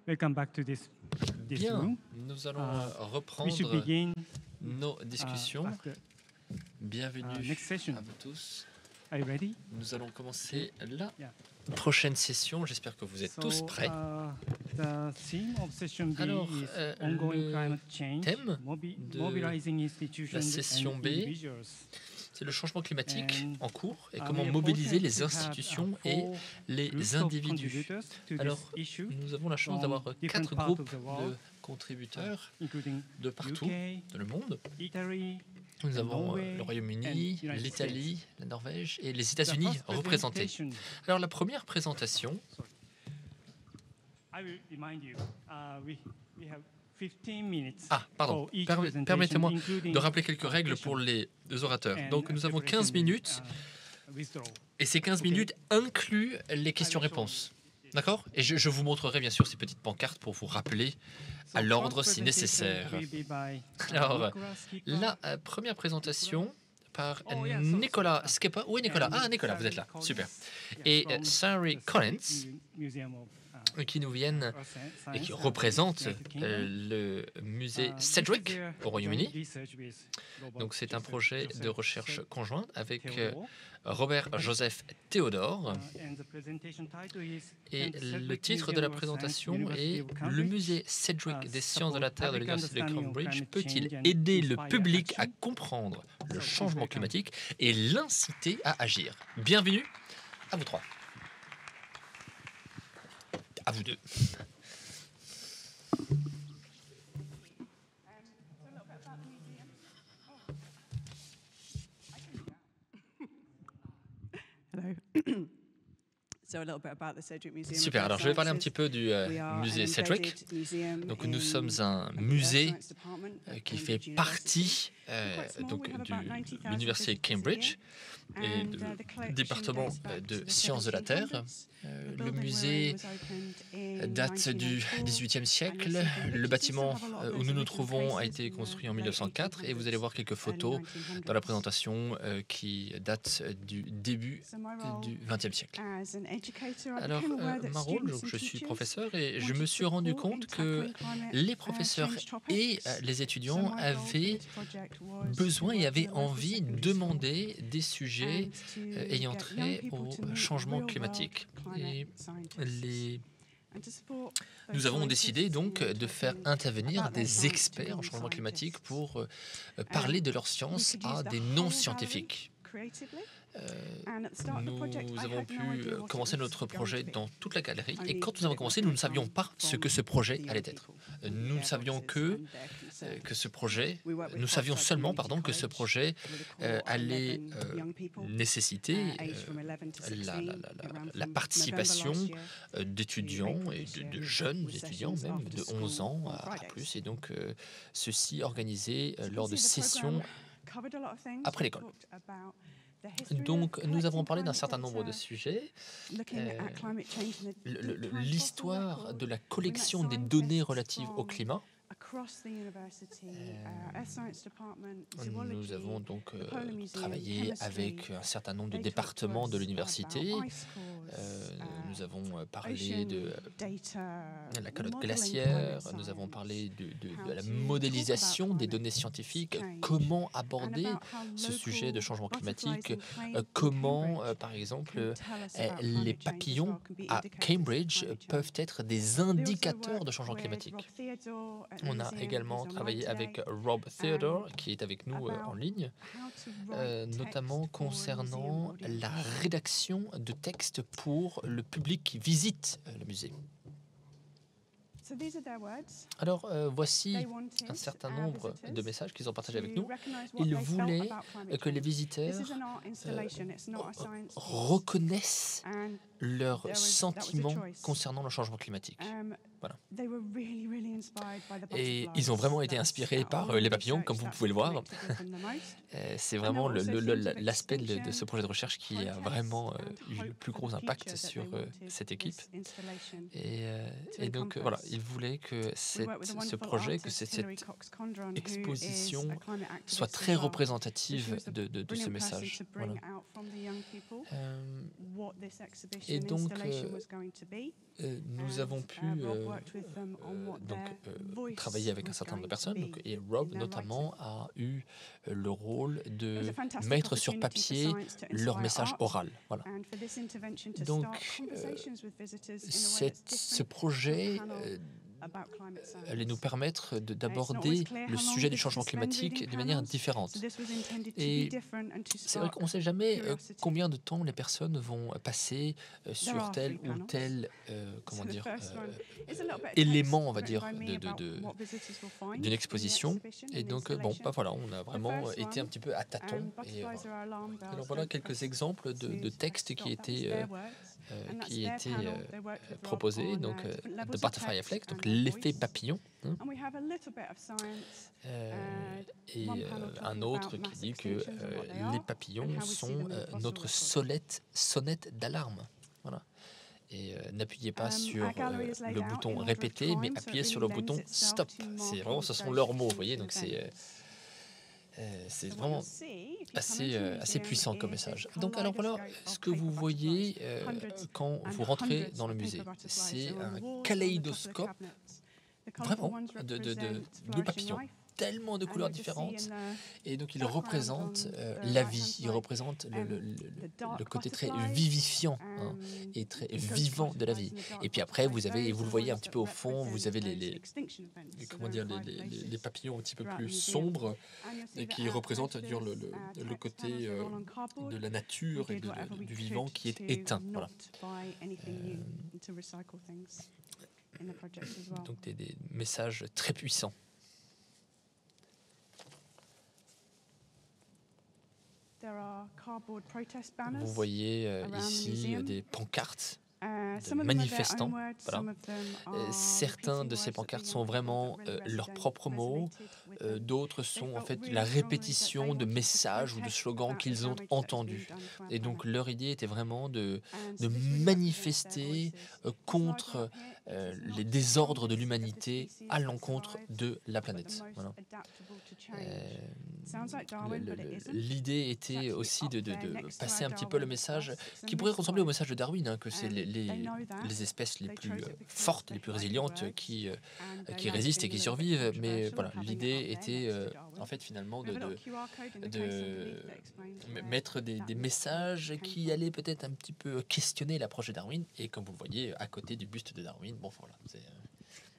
Welcome back to this Bien, room. nous allons We should reprendre begin nos discussions. after Bienvenue next session. à vous tous. Are you ready? Nous allons commencer la Yeah. prochaine session. J'espère que vous êtes tous prêts. The theme of session B Alors, is le ongoing climate change, thème de mobilizing institutions la session and B, individuals. C'est le changement climatique And, en cours et we comment are mobiliser fortunate les to have, institutions et four les groups of individus. contributors to this Alors, issue, nous avons la chance from d'avoir different 4 parts groupes of the world, de contributeurs including de partout UK, dans le monde. Italy, Nous avons Norway le Royaume-Uni, and United l'Italie, la Norvège et les The États-Unis first représentés. presentation, Alors la première présentation, I will remind you, we have 15 minutes pardon, for each permettez-moi presentation, including de rappeler quelques règles pour les orateurs. and Donc nous avons 15 preparation, minutes withdrawal. et ces 15 minutes incluent les questions-réponses. D'accord? Et je vous montrerai bien sûr ces petites pancartes pour vous rappeler à So, l'ordre first si presentation nécessaire. will be by, Alors, Nicolas Skipper. La première présentation par Oh, yeah, Nicolas Skipper. Oui, Nicolas. And Ah, Nicolas, vous êtes là. Sari Super. Collins, Et from Sari the Collins, Museum of, qui nous viennent Earth Science et qui at représente United Kingdom. le musée This is Sedgwick their au Royaume-Uni. joint research with Robert Donc c'est un Joseph- projet de Joseph recherche conjoint avec Theodore. Robert Joseph Théodore. And the presentation title is Et The le Sedgwick titre de Museum la of présentation Science, est University of Le Cambridge, musée Sedgwick des sciences de la Terre de Public l'Université de Understanding of Cambridge Climate peut-il Change and aider le Inspire public à Action? comprendre le So, changement welcome. climatique et l'inciter à agir? Bienvenue à vous trois. À vous deux. Hello. So a little bit about the Sedgwick Museum of Super, Earth alors je vais parler un Sciences. petit peu du We are an musée Sedgwick. embedded museum Donc nous in sommes un the musée Earth Science Department at qui Cambridge fait University. partie Quite small, donc we have de about 90,000 l'université de visitors a Cambridge year. et And, du the collection département dates back de to the sciences de la Terre. 1700s. The Le building we're musée in was opened in date du 1904. XVIIIe siècle. And you see Le we bâtiment still have a lot of où those nous nous original trouvons a places été from the construit en late 1904 et vous allez voir quelques 1800s, photos early 1900s. dans la présentation qui datent du début So my role du XXe siècle. as an educator, I Alors, became aware that ma rôle, students donc, and je suis teachers professeur et je wanted me suis rendu support in compte que tackling climate, les professeurs change et topics. les So étudiants my role for avaient this project was besoin to et work avaient with a local envie de secondary school demander des sujets and to ayant get trait young people au to meet changement real-world climatique. climate Et scientists. les And to support those Nous avons décidé scientists donc in de faire talking intervenir about their des science to experts en changement non-scientists. climatique pour parler de leur science we could use à the des whole non-scientifiques. creatively. Euh, And at the start of the project, Nous I avons had pu no idea what it commencer was notre going projet to be. dans toute la galerie et Only quand nous that avons it commencé, was nous ne savions from pas ce que ce projet the allait young être. people, Nous ne their savions voices que and their concerns. que ce projet, We work with nous savions Parkside seulement Community que ce College projet with a cohort of allait 11 young people, nécessiter aged from 11 to 16, around la from participation November last year. d'étudiants et de jeunes with étudiants, sessions même after de school 11 ans on à Fridays. plus, et donc ceci organisé So you lors can de see the sessions program covered a lot of things. après We l'école. talked about the history of Donc nous avons collecting parlé d'un climate certain nombre de data, sujets, looking at climate change in a deep time l'histoire fossil de la record. collection We met des données scientists relatives au from climat. across the university, Earth Science Department, zoology, Nous avons donc the Polar Museum, travaillé chemistry. avec un certain nombre de They talked to départements de us l'université. about ice cores, Nous avons parlé ocean de data, la calotte modeling glaciaire, climate nous avons science, parlé de how la to modélisation talk about des données climate scientifiques, change, comment and aborder about how ce sujet de local changement butterflies climatique, in comment, Cambridge par exemple, can tell us about les climate change as papillons well, can be à indicators of Cambridge climate change. peuvent être des They also indicateurs work de changement with climatique. Rob Theodore at the On a museum, également who's travaillé online avec today, Rob Theodore, qui est avec nous en about ligne, how to write notamment text for a museum concernant audience. la rédaction de textes pour le public qui visite le musée. So these are their words. Alors voici They wanted un certain our nombre visitors de messages qu'ils ont partagés avec to nous. recognize what Ils they felt voulaient about climate que les change. visiteurs This is an art installation, it's not a science piece. reconnaissent And leurs that was a sentiments choice. concernant le changement climatique. Voilà. they were really, really inspired by the Et butterflies ils ont vraiment été that inspirés are par all les the papillons, research comme vous that's pouvez le voir. connected with them the most. C'est vraiment also themes of l'aspect de extinction, ce projet de recherche qui a protests vraiment and eu le hope plus for gros the impact future that sur they wanted cette équipe. this installation Et donc encompass. voilà, ils voulaient que We work with a ce wonderful projet, que artist, cette Hilary Cox-Condron, who exposition is a climate activist soit as très well. représentative So she was a de ce brilliant person message. to bring Voilà. out from the young people what this exhibition Et donc, nous avons pu travailler avec un certain nombre de personnes. Donc, et Rob, notamment, a eu le rôle de mettre sur papier leur message oral. Voilà. Donc, ce projet allait nous permettre d'aborder le sujet du changement climatique de manière différente. Et c'est vrai qu'on ne sait jamais combien de temps les personnes vont passer sur tel ou tel élément, on va dire, d'une exposition. Et donc, bon, bah voilà, on a vraiment été un petit peu à tâtons. Et, alors voilà quelques exemples de textes qui étaient proposés. Donc, The Butterfly Effect, donc l'effet papillon. Hein. Et un autre qui dit que les papillons sont notre sonnette d'alarme. Voilà. Et n'appuyez pas sur le bouton répéter, mais appuyez sur le bouton stop. C'est vraiment, ce sont leurs mots, vous voyez. Donc c'est vraiment assez puissant comme message. Donc alors voilà ce que vous voyez quand vous rentrez dans le musée. C'est un kaléidoscope vraiment de papillons. Tellement de couleurs différentes, et donc il représente la vie, il représente le côté très vivifiant et très vivant de la vie. Et puis après, vous le voyez un petit peu au fond, vous avez les papillons un petit peu plus sombres, et qui représentent le côté de la nature et du vivant qui est éteint. Voilà. Donc des messages très puissants. Vous voyez ici des pancartes de manifestants. Voilà. Certains de ces pancartes sont vraiment leurs propres mots, d'autres sont en fait la répétition de messages ou de slogans qu'ils ont entendus. Et donc leur idée était vraiment de manifester contre les désordres de l'humanité à l'encontre de la planète. Voilà. L'idée était aussi de passer un petit peu le message qui pourrait ressembler au message de Darwin, hein, que c'est les espèces les plus fortes, les plus résilientes qui résistent et qui survivent. Mais voilà, l'idée était en fait finalement de mettre des messages qui allaient peut-être un petit peu questionner l'approche de Darwin. Et comme vous le voyez, à côté du buste de Darwin, bon voilà,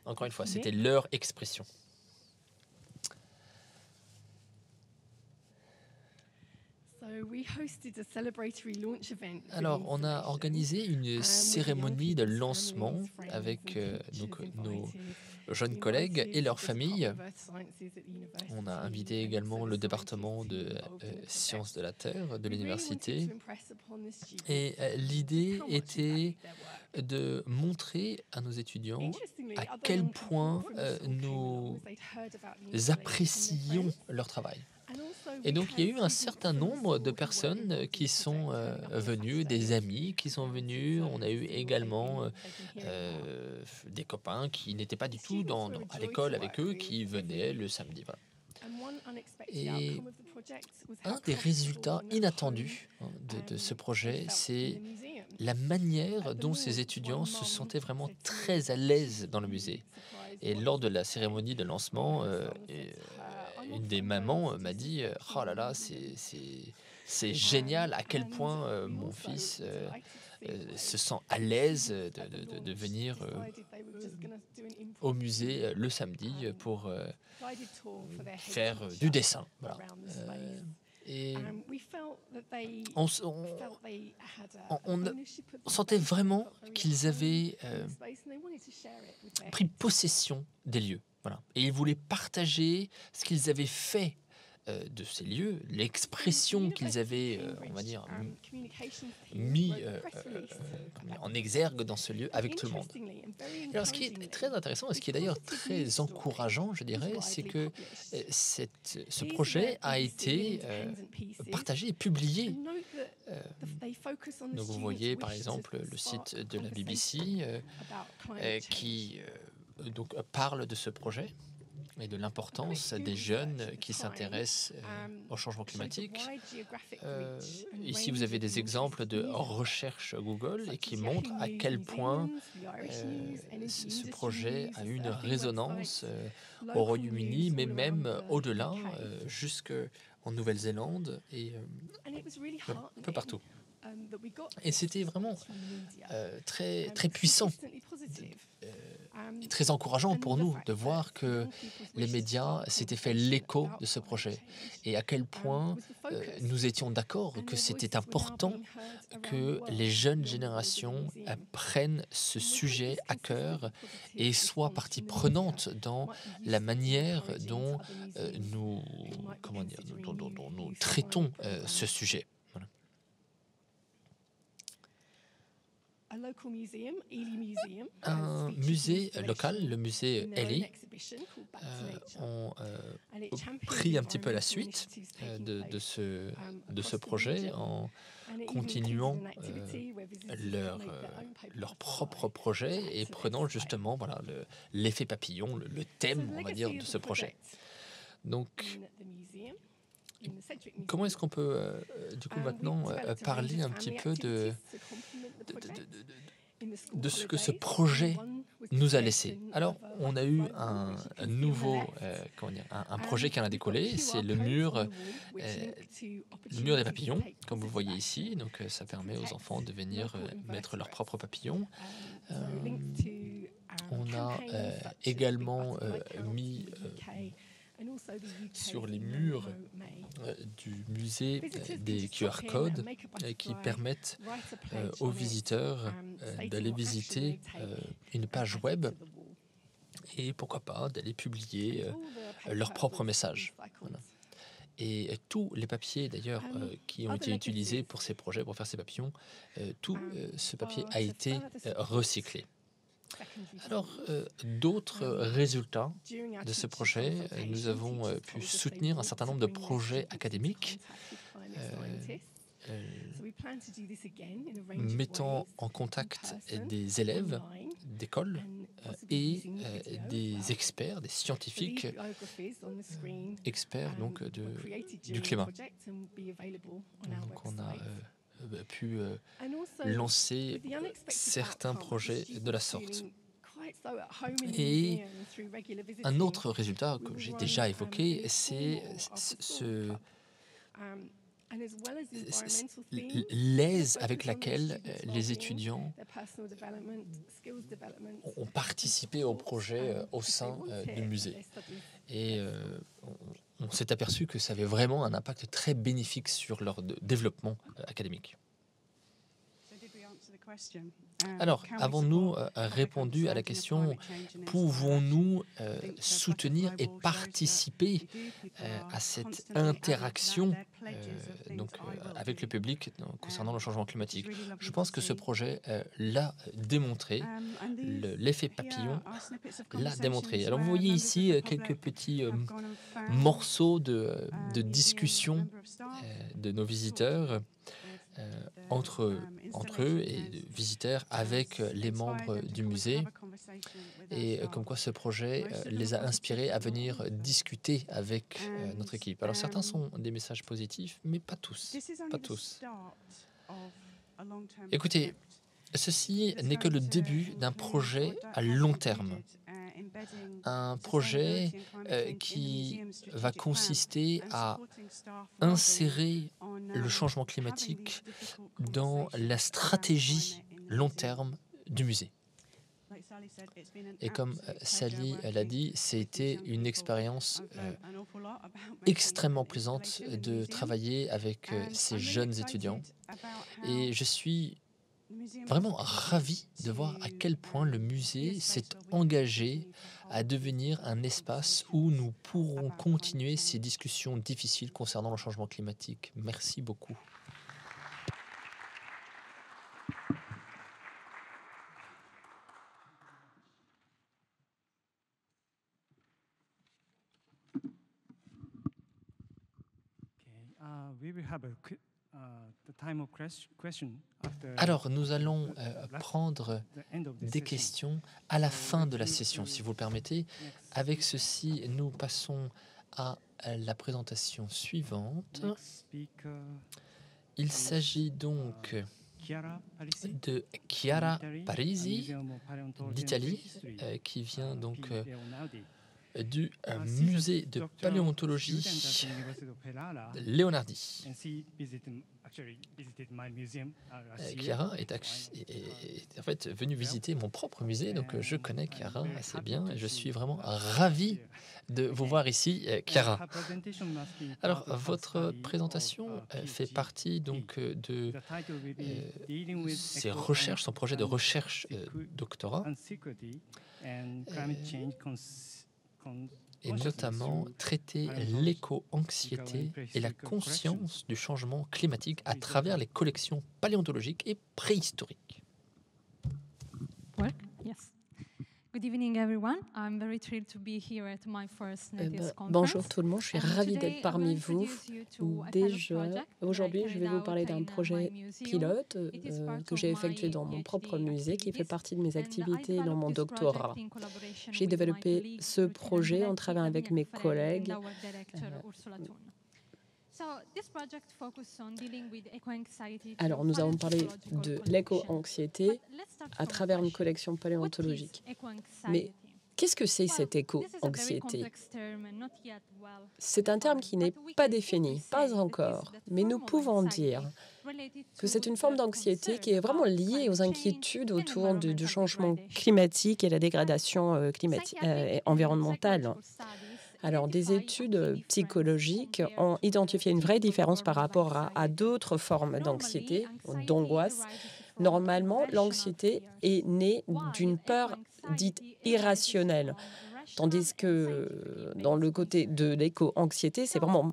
encore une fois, c'était leur expression. Alors, on a organisé une cérémonie de lancement avec donc, nos jeunes collègues et leurs familles. On a invité également le département de sciences de la Terre de l'université. Et l'idée était de montrer à nos étudiants à quel point nous apprécions leur travail. Et donc, il y a eu un certain nombre de personnes qui sont venues, des amis qui sont venus. On a eu également des copains qui n'étaient pas du tout à l'école avec eux, qui venaient le samedi. Voilà. Et un des résultats inattendus de ce projet, c'est la manière dont ces étudiants se sentaient vraiment très à l'aise dans le musée. Et lors de la cérémonie de lancement, une des mamans m'a dit « Oh là là, c'est génial à quel point mon fils se sent à l'aise de venir au musée le samedi pour faire du dessin. » Voilà. Et on sentait vraiment qu'ils avaient pris possession des lieux. Voilà. Et ils voulaient partager ce qu'ils avaient fait de ces lieux, l'expression qu'ils avaient, on va dire, mis en exergue dans ce lieu avec tout le monde. Alors, ce qui est très intéressant, et ce qui est d'ailleurs très encourageant, je dirais, c'est que ce projet a été partagé et publié. Donc, vous voyez, par exemple, le site de la BBC qui donc, parle de ce projet. et de l'importance des jeunes qui s'intéressent au changement climatique. Ici, vous avez des exemples de recherche Google et qui montrent à quel point ce projet a eu une résonance au Royaume-Uni, mais même au-delà, jusqu'en Nouvelle-Zélande et un peu partout. Et c'était vraiment très, très puissant et très encourageant pour nous de voir que les médias s'étaient fait l'écho de ce projet et à quel point nous étions d'accord que c'était important que les jeunes générations prennent ce sujet à cœur et soient partie prenante dans la manière dont dont nous traitons ce sujet. Voilà. Un musée local, le musée Ely, ont pris un petit peu la suite de ce projet en continuant leur propre projet et prenant justement voilà, l'effet papillon, le thème, on va dire, de ce projet. Donc, comment est-ce qu'on peut, du coup, maintenant parler un petit peu de ce que ce projet nous a laissé? Alors, on a eu un nouveau, un projet qui en a décollé, c'est le mur des papillons, comme vous voyez ici. Donc, ça permet aux enfants de venir mettre leurs propres papillons. On a également mis sur les murs du musée des QR codes qui permettent aux visiteurs d'aller visiter une page web et pourquoi pas d'aller publier leur propre message. Voilà. Et tous les papiers d'ailleurs qui ont été utilisés pour ces projets, pour faire ces papillons, tout ce papier a été recyclé. Alors, d'autres résultats de ce projet, nous avons pu soutenir un certain nombre de projets académiques mettant en contact des élèves d'école et des experts, des scientifiques, experts donc, du climat. Donc on a pu lancer certains projets de la sorte. Et un autre résultat que j'ai déjà évoqué, c'est l'aise avec laquelle les étudiants ont participé au projet au sein du musée. Et on s'est aperçu que ça avait vraiment un impact très bénéfique sur leur développement académique. Alors, avons-nous répondu à la question, pouvons-nous soutenir et participer à cette interaction avec le public concernant le changement climatique? Je pense que ce projet l'a démontré, l'effet papillon l'a démontré. Alors, vous voyez ici quelques petits morceaux de discussion de nos visiteurs entre eux et de visiteurs avec les membres du musée et comme quoi ce projet les a inspirés à venir discuter avec notre équipe. Alors certains sont des messages positifs, mais pas tous. Pas tous. Écoutez, ceci n'est que le début d'un projet à long terme. Un projet qui va consister à insérer le changement climatique dans la stratégie long terme du musée. Et comme Sally l'a dit, c'était une expérience extrêmement plaisante de travailler avec ces jeunes étudiants. Et je suis vraiment ravi de voir à quel point le musée s'est engagé à devenir un espace où nous pourrons continuer ces discussions difficiles concernant le changement climatique. Merci beaucoup. We will have a Alors, nous allons prendre des questions à la fin de la session, si vous le permettez. Avec ceci, nous passons à la présentation suivante. Il s'agit donc de Chiara Parisi d'Italie, qui vient donc du musée de paléontologie Leonardi. Chiara est en fait venue visiter mon propre musée, donc je connais Chiara assez bien et je suis vraiment ravi de vous voir ici, Chiara. Alors, votre présentation fait partie donc de ses recherches, son projet de recherche doctorat, et notamment traiter l'éco-anxiété et la conscience du changement climatique à travers les collections paléontologiques et préhistoriques. Bonjour tout le monde, je suis ravie d'être parmi vous. Déjà, aujourd'hui, je vais vous parler d'un projet pilote que j'ai effectué dans mon propre musée qui fait partie de mes activités dans mon doctorat. J'ai développé ce projet en travaillant avec mes collègues. Alors, nous allons parler de l'éco-anxiété à travers une collection paléontologique. Mais qu'est-ce que c'est cette éco-anxiété? C'est un terme qui n'est pas défini, pas encore, mais nous pouvons dire que c'est une forme d'anxiété qui est vraiment liée aux inquiétudes autour du changement climatique et la dégradation environnementale. Alors, des études psychologiques ont identifié une vraie différence par rapport à d'autres formes d'anxiété, d'angoisse. Normalement, l'anxiété est née d'une peur dite irrationnelle, tandis que dans le côté de l'éco-anxiété, c'est vraiment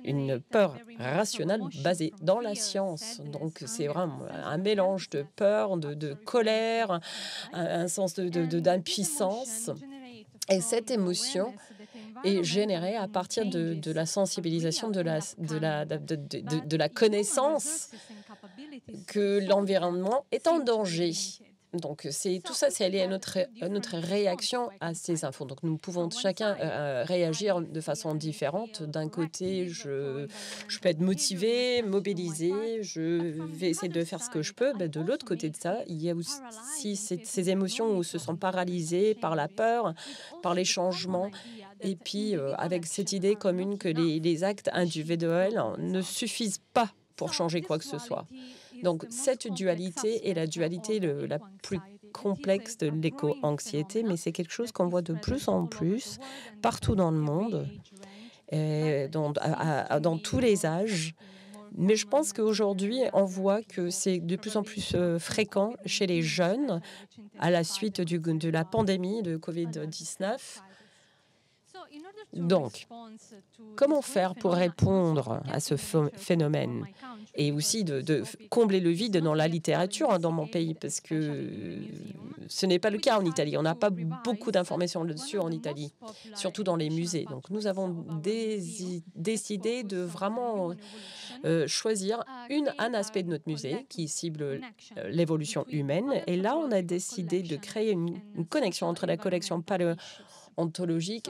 une peur rationnelle basée dans la science. Donc, c'est vraiment un mélange de peur, de colère, un sens d'impuissance. Et cette émotion est générée à partir de la sensibilisation, de la connaissance que l'environnement est en danger. Donc, tout ça, c'est lié à notre réaction à ces infos. Donc, nous pouvons chacun réagir de façon différente. D'un côté, je peux être motivé, mobilisé, je vais essayer de faire ce que je peux. Ben, de l'autre côté de ça, il y a aussi ces émotions où se sont paralysés par la peur, par les changements. Et puis, avec cette idée commune que les actes individuels ne suffisent pas pour changer quoi que ce soit. Donc, cette dualité est la dualité la plus complexe de l'éco-anxiété, mais c'est quelque chose qu'on voit de plus en plus partout dans le monde, dans tous les âges. Mais je pense qu'aujourd'hui, on voit que c'est de plus en plus fréquent chez les jeunes à la suite de la pandémie de Covid-19. Donc, comment faire pour répondre à ce phénomène et aussi de combler le vide dans la littérature dans mon pays, parce que ce n'est pas le cas en Italie. On n'a pas beaucoup d'informations là-dessus en Italie, surtout dans les musées. Donc, nous avons décidé de vraiment choisir un aspect de notre musée qui cible l'évolution humaine. Et là, on a décidé de créer une connexion entre la collection paléontologique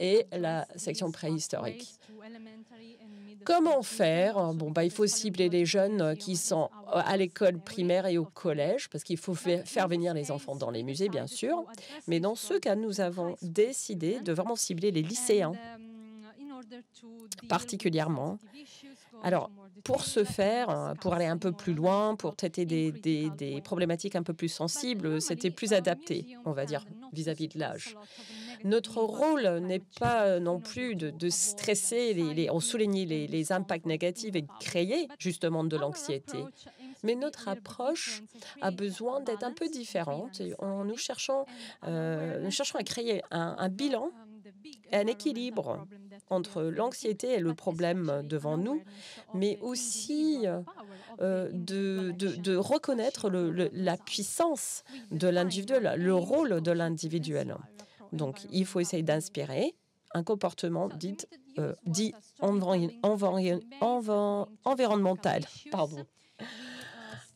et la section préhistorique. Comment faire? Il faut cibler les jeunes qui sont à l'école primaire et au collège, parce qu'il faut faire venir les enfants dans les musées, bien sûr. Mais dans ce cas, nous avons décidé de vraiment cibler les lycéens, particulièrement. Alors, pour ce faire, pour aller un peu plus loin, pour traiter des problématiques un peu plus sensibles, c'était plus adapté, on va dire, vis-à-vis de l'âge. Notre rôle n'est pas non plus de stresser, en souligner les impacts négatifs et de créer justement de l'anxiété. Mais notre approche a besoin d'être un peu différente. Et nous cherchons à créer un bilan, un équilibre entre l'anxiété et le problème devant nous, mais aussi de reconnaître la puissance de l'individuel, le rôle de l'individuel. Donc, il faut essayer d'inspirer un comportement dit dit environnemental. Pardon.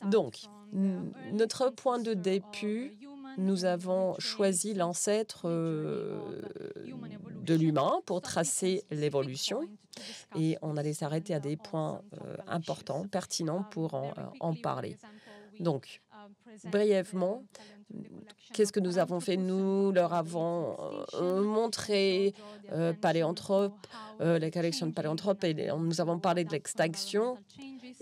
Donc, notre point de début, nous avons choisi l'ancêtre de l'humain pour tracer l'évolution et on allait s'arrêter à des points importants, pertinents pour en parler. Donc, brièvement, qu'est-ce que nous avons fait? Nous leur avons montré Paléanthrope, la collection de Paléanthrope, et nous avons parlé de l'extinction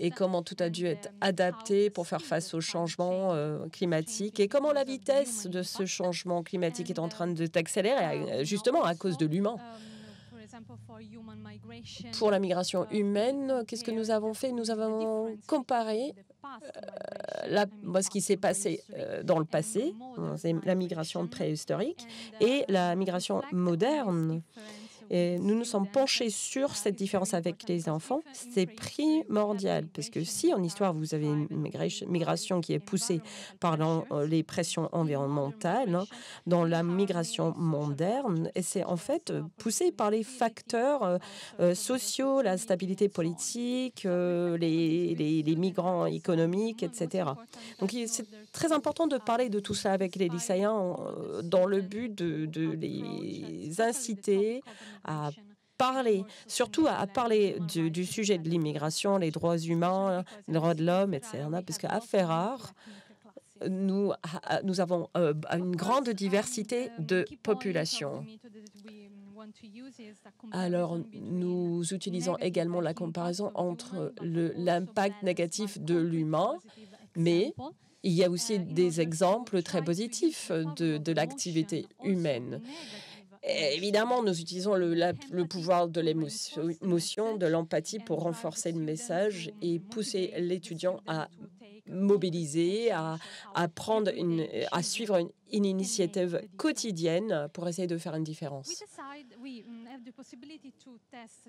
et comment tout a dû être adapté pour faire face au changement climatique et comment la vitesse de ce changement climatique est en train de s'accélérer, justement à cause de l'humain. Pour la migration humaine, qu'est-ce que nous avons fait? Nous avons comparé ce qui s'est passé dans le passé, c'est la migration préhistorique, et la migration moderne. Et nous nous sommes penchés sur cette différence avec les enfants. C'est primordial, parce que si en histoire, vous avez une migration qui est poussée par les pressions environnementales, dans la migration moderne, et c'est en fait poussé par les facteurs sociaux, la stabilité politique, les migrants économiques, etc. Donc c'est très important de parler de tout ça avec les lycéens dans le but de les inciter à parler, surtout à parler du sujet de l'immigration, les droits humains, les droits de l'homme, etc. Parce qu'à Ferrare, nous avons une grande diversité de populations. Alors, nous utilisons également la comparaison entre l'impact négatif de l'humain, mais il y a aussi des exemples très positifs de l'activité humaine. Et évidemment, nous utilisons le pouvoir de l'émotion, de l'empathie pour renforcer le message et pousser l'étudiant à mobiliser, à suivre une initiative quotidienne pour essayer de faire une différence.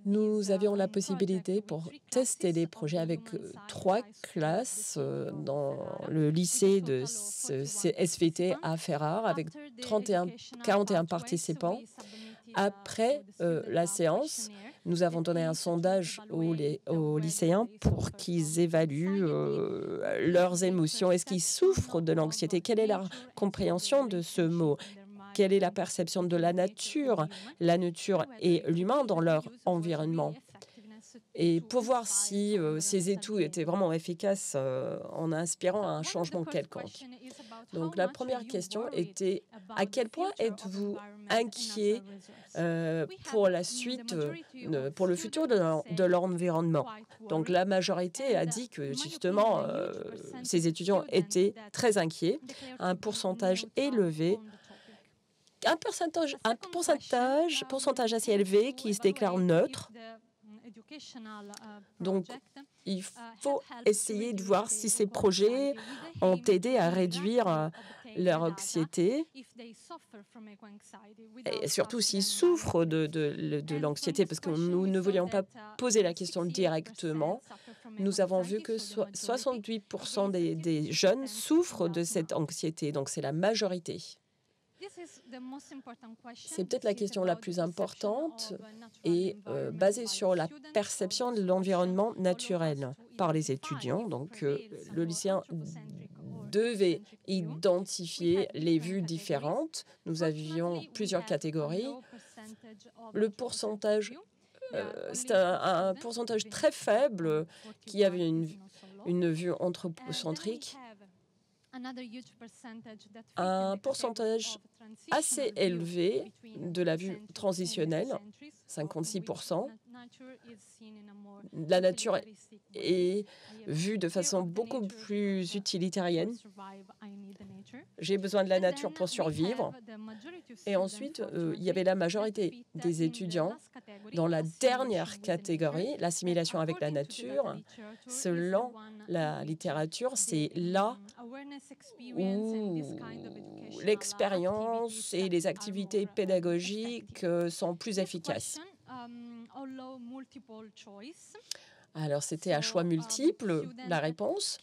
Nous avions la possibilité pour tester les projets avec 3 classes dans le lycée de SVT à Ferrare avec 41 participants. Après la séance, nous avons donné un sondage aux lycéens pour qu'ils évaluent leurs émotions. Est-ce qu'ils souffrent de l'anxiété? Quelle est leur compréhension de ce mot? Quelle est la perception de la nature et l'humain dans leur environnement? Et pour voir si ces études étaient vraiment efficaces en inspirant un changement quelconque. Donc la première question était: à quel point êtes-vous inquiet pour la suite, pour le futur de l'environnement? Donc la majorité a dit que justement ces étudiants étaient très inquiets, un pourcentage élevé. Un pourcentage assez élevé qui se déclare neutre. Donc, il faut essayer de voir si ces projets ont aidé à réduire leur anxiété et surtout s'ils souffrent de l'anxiété, parce que nous ne voulions pas poser la question directement. Nous avons vu que 68% des jeunes souffrent de cette anxiété, donc c'est la majorité. C'est peut-être la question la plus importante et basée sur la perception de l'environnement naturel par les étudiants. Donc, le lycéen devait identifier les vues différentes. Nous avions plusieurs catégories. Le pourcentage, c'est un pourcentage très faible qui avait une vue anthropocentrique. Un pourcentage assez élevé de la vue transitionnelle, 56%. La nature est vue de façon beaucoup plus utilitarienne. J'ai besoin de la nature pour survivre. Et ensuite, il y avait la majorité des étudiants dans la dernière catégorie, l'assimilation avec la nature. Selon la littérature, c'est là où l'expérience et les activités pédagogiques sont plus efficaces. Alors, c'était à choix multiples, la réponse.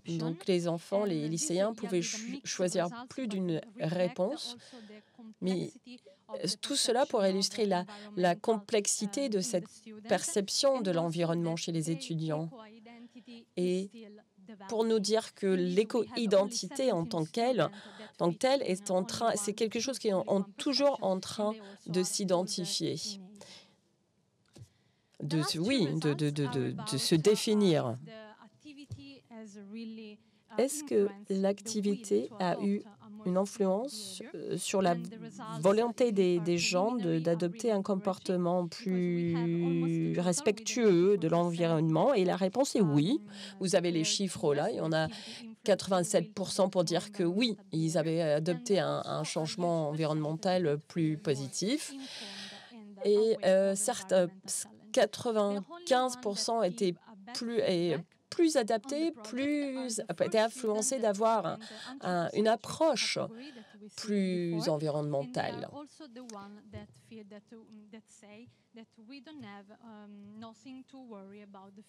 Donc, les enfants, les lycéens pouvaient choisir plus d'une réponse. Mais tout cela pour illustrer la complexité de cette perception de l'environnement chez les étudiants. Et pour nous dire que l'éco-identité en tant que telle c'est quelque chose qui est toujours en train de s'identifier. De se définir. Est-ce que l'activité a eu une influence sur la volonté des gens d'adopter un comportement plus respectueux de l'environnement? Et la réponse est oui. Vous avez les chiffres là, il y en a 87% pour dire que oui, ils avaient adopté un changement environnemental plus positif. Et certes, 95% étaient plus adaptés, étaient influencés d'avoir une approche plus environnementale.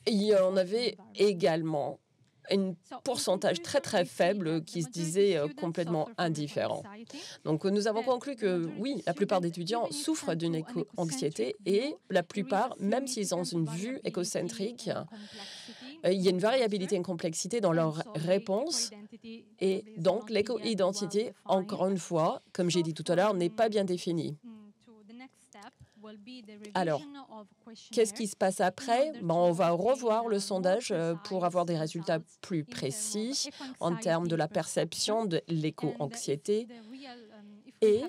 Il y en avait également un pourcentage très très faible qui se disait complètement indifférent. Donc nous avons conclu que oui, la plupart des étudiants souffrent d'une éco-anxiété et la plupart, même s'ils ont une vue écocentrique, il y a une variabilité et une complexité dans leurs réponses. Et donc l'éco-identité, encore une fois, comme j'ai dit tout à l'heure, n'est pas bien définie. Alors, qu'est-ce qui se passe après? On va revoir le sondage pour avoir des résultats plus précis en termes de la perception de l'éco-anxiété. Et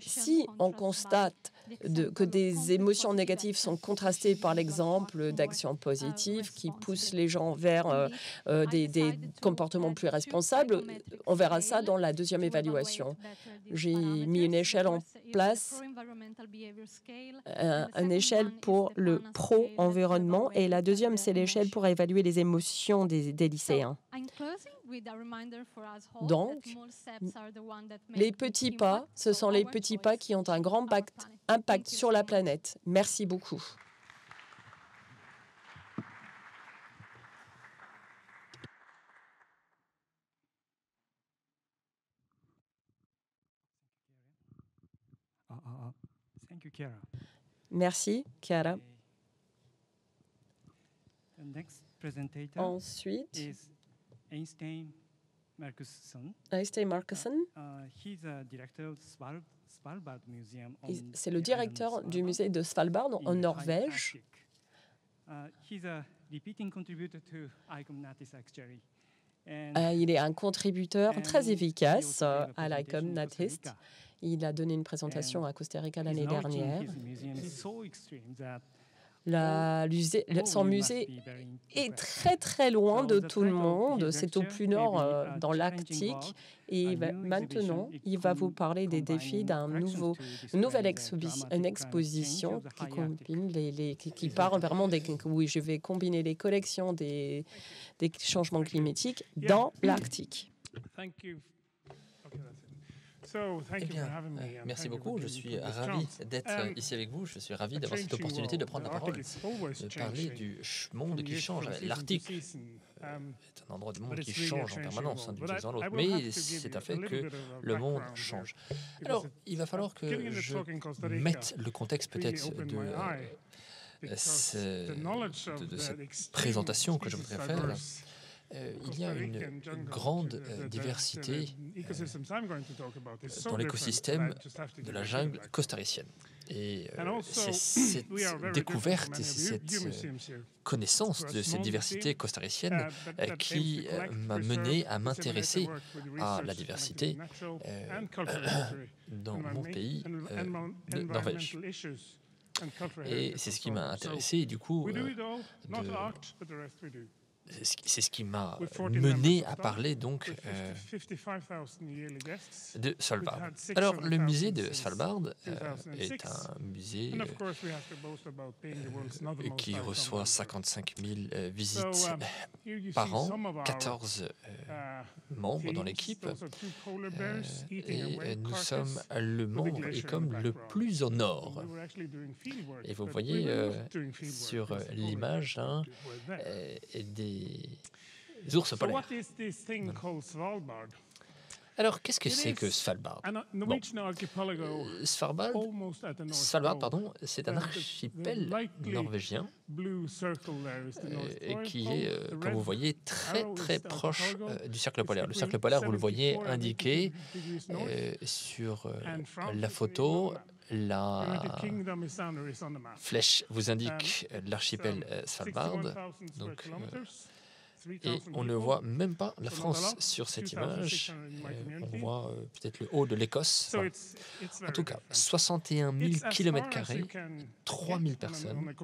si on constate que des émotions négatives sont contrastées par l'exemple d'actions positives qui poussent les gens vers des comportements plus responsables, on verra ça dans la deuxième évaluation. J'ai mis une échelle en place, une échelle pour le pro-environnement, et la deuxième, c'est l'échelle pour évaluer les émotions des lycéens. Donc, les petits pas, ce sont les petits pas qui ont un grand impact sur la planète. Merci beaucoup. Thank you, Chiara. Merci, Chiara. The next presentator Ensuite, is Einstein Markusson. Einstein Markusson. He's a director of Svalbard Museum. C'est le directeur du musée de Svalbard en Norvège. He's a repeating contributor to ICOM Natis actually. Il est un contributeur très efficace à l'ICOM Natis. Il a donné une présentation à Costa Rica l'année dernière. Son musée est très très loin de tout le monde. C'est au plus nord dans l'Arctique. Et maintenant, il va vous parler des défis d'une nouvelle exposition qui combine qui parle vraiment oui, je vais combiner les collections des changements climatiques dans l'Arctique. Merci beaucoup. Je suis ravi d'être ici avec vous. Je suis ravi d'avoir cette opportunité de prendre la parole, de parler du monde qui change. L'Arctique est un endroit du monde qui change en permanence d'une saison à l'autre, mais c'est un fait que le monde change. Alors, il va falloir que je mette le contexte peut-être de cette présentation que je voudrais faire. Il y a une grande diversité dans l'écosystème de la jungle costaricienne. Et c'est cette découverte et cette connaissance de cette diversité costaricienne qui m'a mené à m'intéresser à la diversité dans mon pays de Norvège. Et c'est ce qui m'a intéressé, du coup, c'est ce qui m'a mené à parler donc de Svalbard. Alors, le musée de Svalbard est un musée qui reçoit 55 000 visites par an, 14 membres dans l'équipe, et nous sommes le membre ECOM le plus au nord. Et vous voyez sur l'image des ours polaires. Alors, qu'est-ce que c'est que Svalbard? Svalbard, pardon, c'est un archipel norvégien qui est, comme vous voyez, très proche du cercle polaire. Le cercle polaire, vous le voyez indiqué sur la photo. La flèche vous indique l'archipel Svalbard. Donc, et on ne voit même pas la France sur cette image. On voit peut-être le haut de l'Écosse. En tout cas, 61 000 km², 3 000 personnes.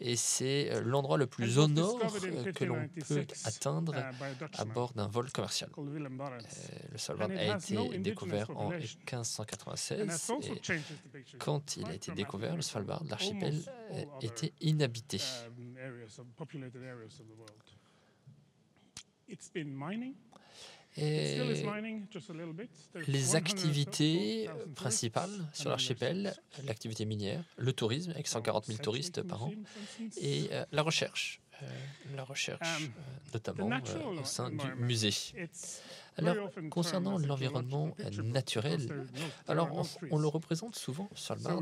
Et c'est l'endroit le plus au nord que l'on peut atteindre à bord d'un vol commercial. Le Svalbard a été découvert en 1596. Et quand il a été découvert, le Svalbard, l'archipel, était inhabité. Et les activités principales sur l'archipel, l'activité minière, le tourisme avec 140 000 touristes par an, et la recherche notamment au sein du musée. Alors, concernant l'environnement naturel, alors on le représente souvent sur le Svalbard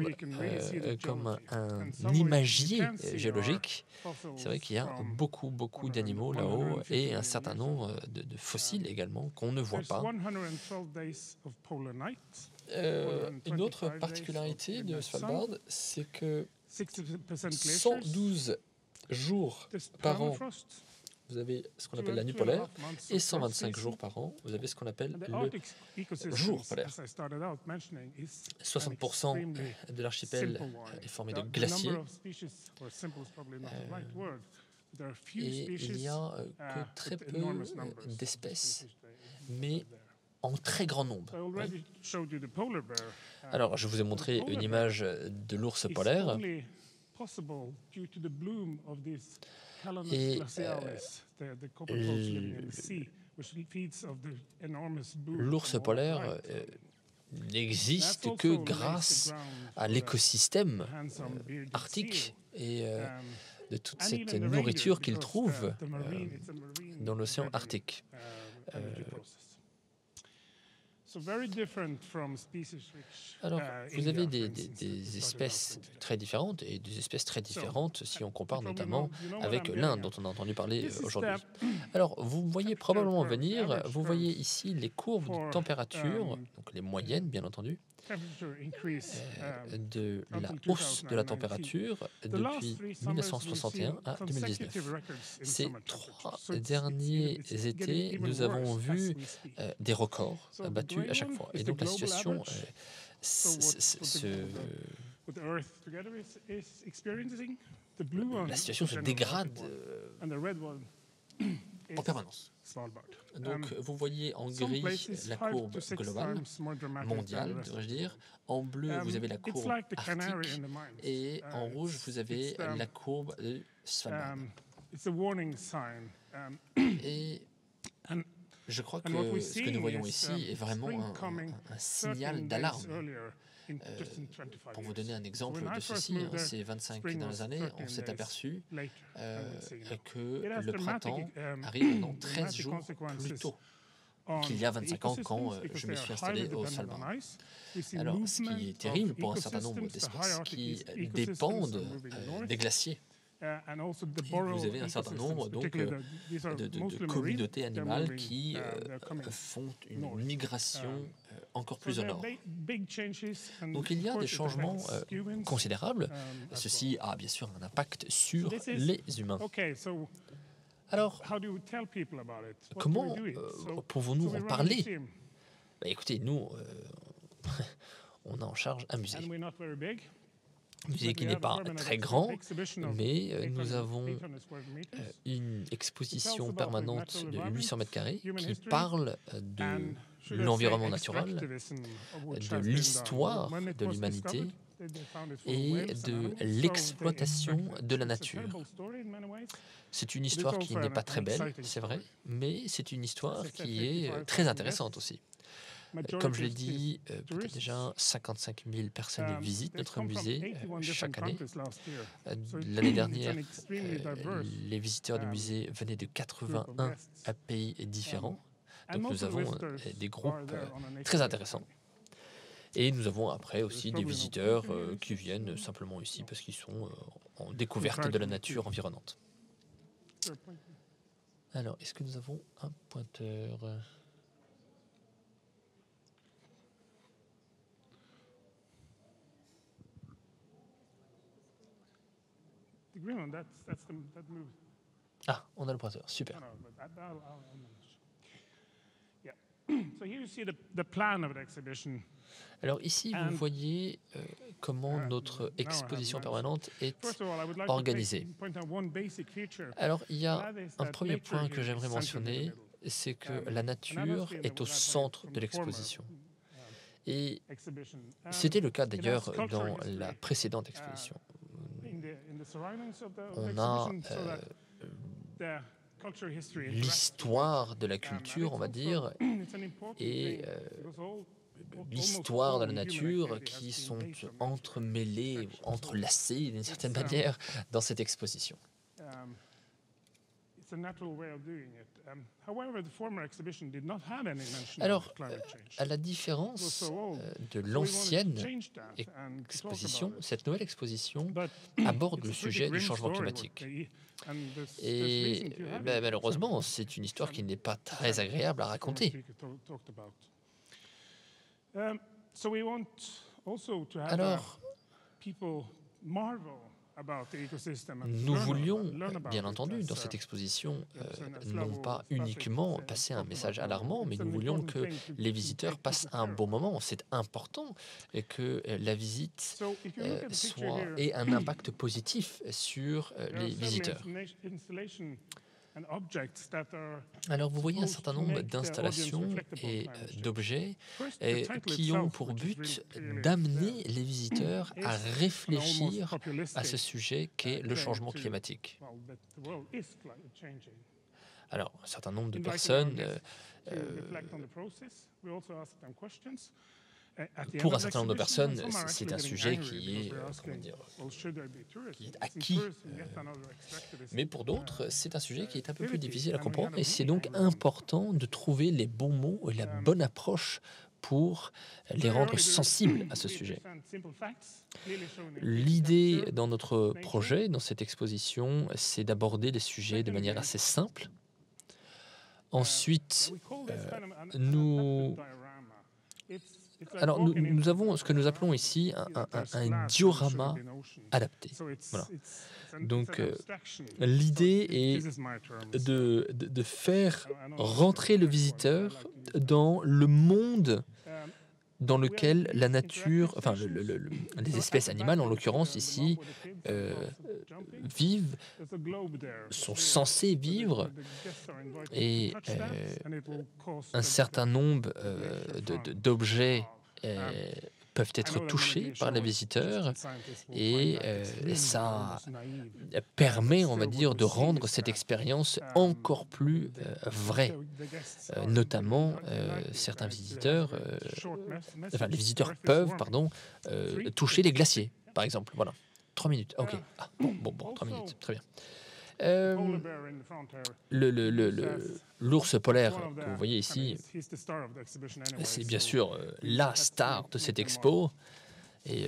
comme un imagier géologique. C'est vrai qu'il y a beaucoup d'animaux là-haut et un certain nombre de fossiles également qu'on ne voit pas. Une autre particularité de Svalbard, c'est que 112 jours par an, vous avez ce qu'on appelle la nuit polaire, et 125 jours par an, vous avez ce qu'on appelle le jour polaire. 60% de l'archipel est formé de glaciers, et il n'y a que très peu d'espèces, mais en très grand nombre. Oui. Alors, je vous ai montré une image de l'ours polaire. Et l'ours polaire n'existe que grâce à l'écosystème arctique et de toute cette nourriture qu'il trouve dans l'océan Arctique. Alors, vous avez des espèces très différentes et des espèces très différentes si on compare notamment avec l'Inde dont on a entendu parler aujourd'hui. Alors, vous voyez probablement venir, vous voyez ici les courbes de température, donc les moyennes bien entendu, de la hausse de la température depuis 1961 à 2019. Ces 3 derniers étés, nous avons vu des records battus à chaque fois. Et donc la situation se dégrade en permanence. Donc, vous voyez en gris la courbe globale, mondiale, devrais-je dire. En bleu, vous avez la courbe arctique. Et en rouge, vous avez la courbe de Svalbard. Et je crois que ce que nous voyons ici est vraiment un signal d'alarme. Pour vous donner un exemple de ceci, ces 25 dernières années, on s'est aperçu que le printemps arrive dans 13 jours plus tôt qu'il y a 25 ans quand je me suis installé au Svalbard. Alors, ce qui est terrible pour un certain nombre d'espèces qui dépendent des glaciers. Vous avez un certain nombre donc, de communautés animales qui font une migration encore plus au nord. Donc il y a des changements considérables. Ceci a bien sûr un impact sur les humains. Alors, comment pouvons-nous en parler? Écoutez, nous, on a en charge un musée. musée qui n'est pas très grand, mais nous avons une exposition permanente de 800 mètres carrés qui parle de l'environnement naturel, de l'histoire de l'humanité et de l'exploitation de la nature. C'est une histoire qui n'est pas très belle, c'est vrai, mais c'est une histoire qui est très intéressante aussi. Comme je l'ai dit, peut-être déjà 55 000 personnes visitent notre musée chaque année. L'année dernière, les visiteurs du musée venaient de 81 pays différents. Donc nous avons des groupes très intéressants. Et nous avons après aussi des visiteurs qui viennent simplement ici parce qu'ils sont en découverte de la nature environnante. Alors, est-ce que nous avons un pointeur ? Ah, on a le pointeur, super. Alors ici, vous voyez comment notre exposition permanente est organisée. Alors il y a un premier point que j'aimerais mentionner, c'est que la nature est au centre de l'exposition. Et c'était le cas d'ailleurs dans la précédente exposition. On a l'histoire de la culture, on va dire, et l'histoire de la nature qui sont entremêlées, entrelacées d'une certaine manière dans cette exposition. Alors, à la différence de l'ancienne exposition, cette nouvelle exposition aborde le sujet du changement climatique. Et malheureusement, c'est une histoire qui n'est pas très agréable à raconter. Alors, nous voulions, bien entendu, dans cette exposition, non pas uniquement passer un message alarmant, mais nous voulions que les visiteurs passent un bon moment. C'est important que la visite ait un impact positif sur les visiteurs. Alors, vous voyez un certain nombre d'installations et d'objets qui ont pour but d'amener les visiteurs à réfléchir à ce sujet qu'est le changement climatique. Alors, un certain nombre de personnes, pour un certain nombre de personnes, c'est un sujet qui est, qui est acquis. Mais pour d'autres, c'est un sujet qui est un peu plus difficile à comprendre. Et c'est donc important de trouver les bons mots et la bonne approche pour les rendre sensibles à ce sujet. L'idée dans notre projet, dans cette exposition, c'est d'aborder les sujets de manière assez simple. Ensuite, nous avons ce que nous appelons ici un diorama adapté. Voilà. Donc, l'idée est de faire rentrer le visiteur dans le monde dans lequel la nature, enfin les espèces animales, en l'occurrence ici, vivent, sont censées vivre, et un certain nombre d'objets peuvent être touchés par les visiteurs, et ça permet, on va dire, de rendre cette expérience encore plus vraie. Notamment, certains visiteurs, les visiteurs peuvent, toucher les glaciers, par exemple. Voilà. 3 minutes. OK. Ah, bon, 3 minutes. Très bien. L'ours polaire que vous voyez ici, c'est bien sûr la star de cette expo. Et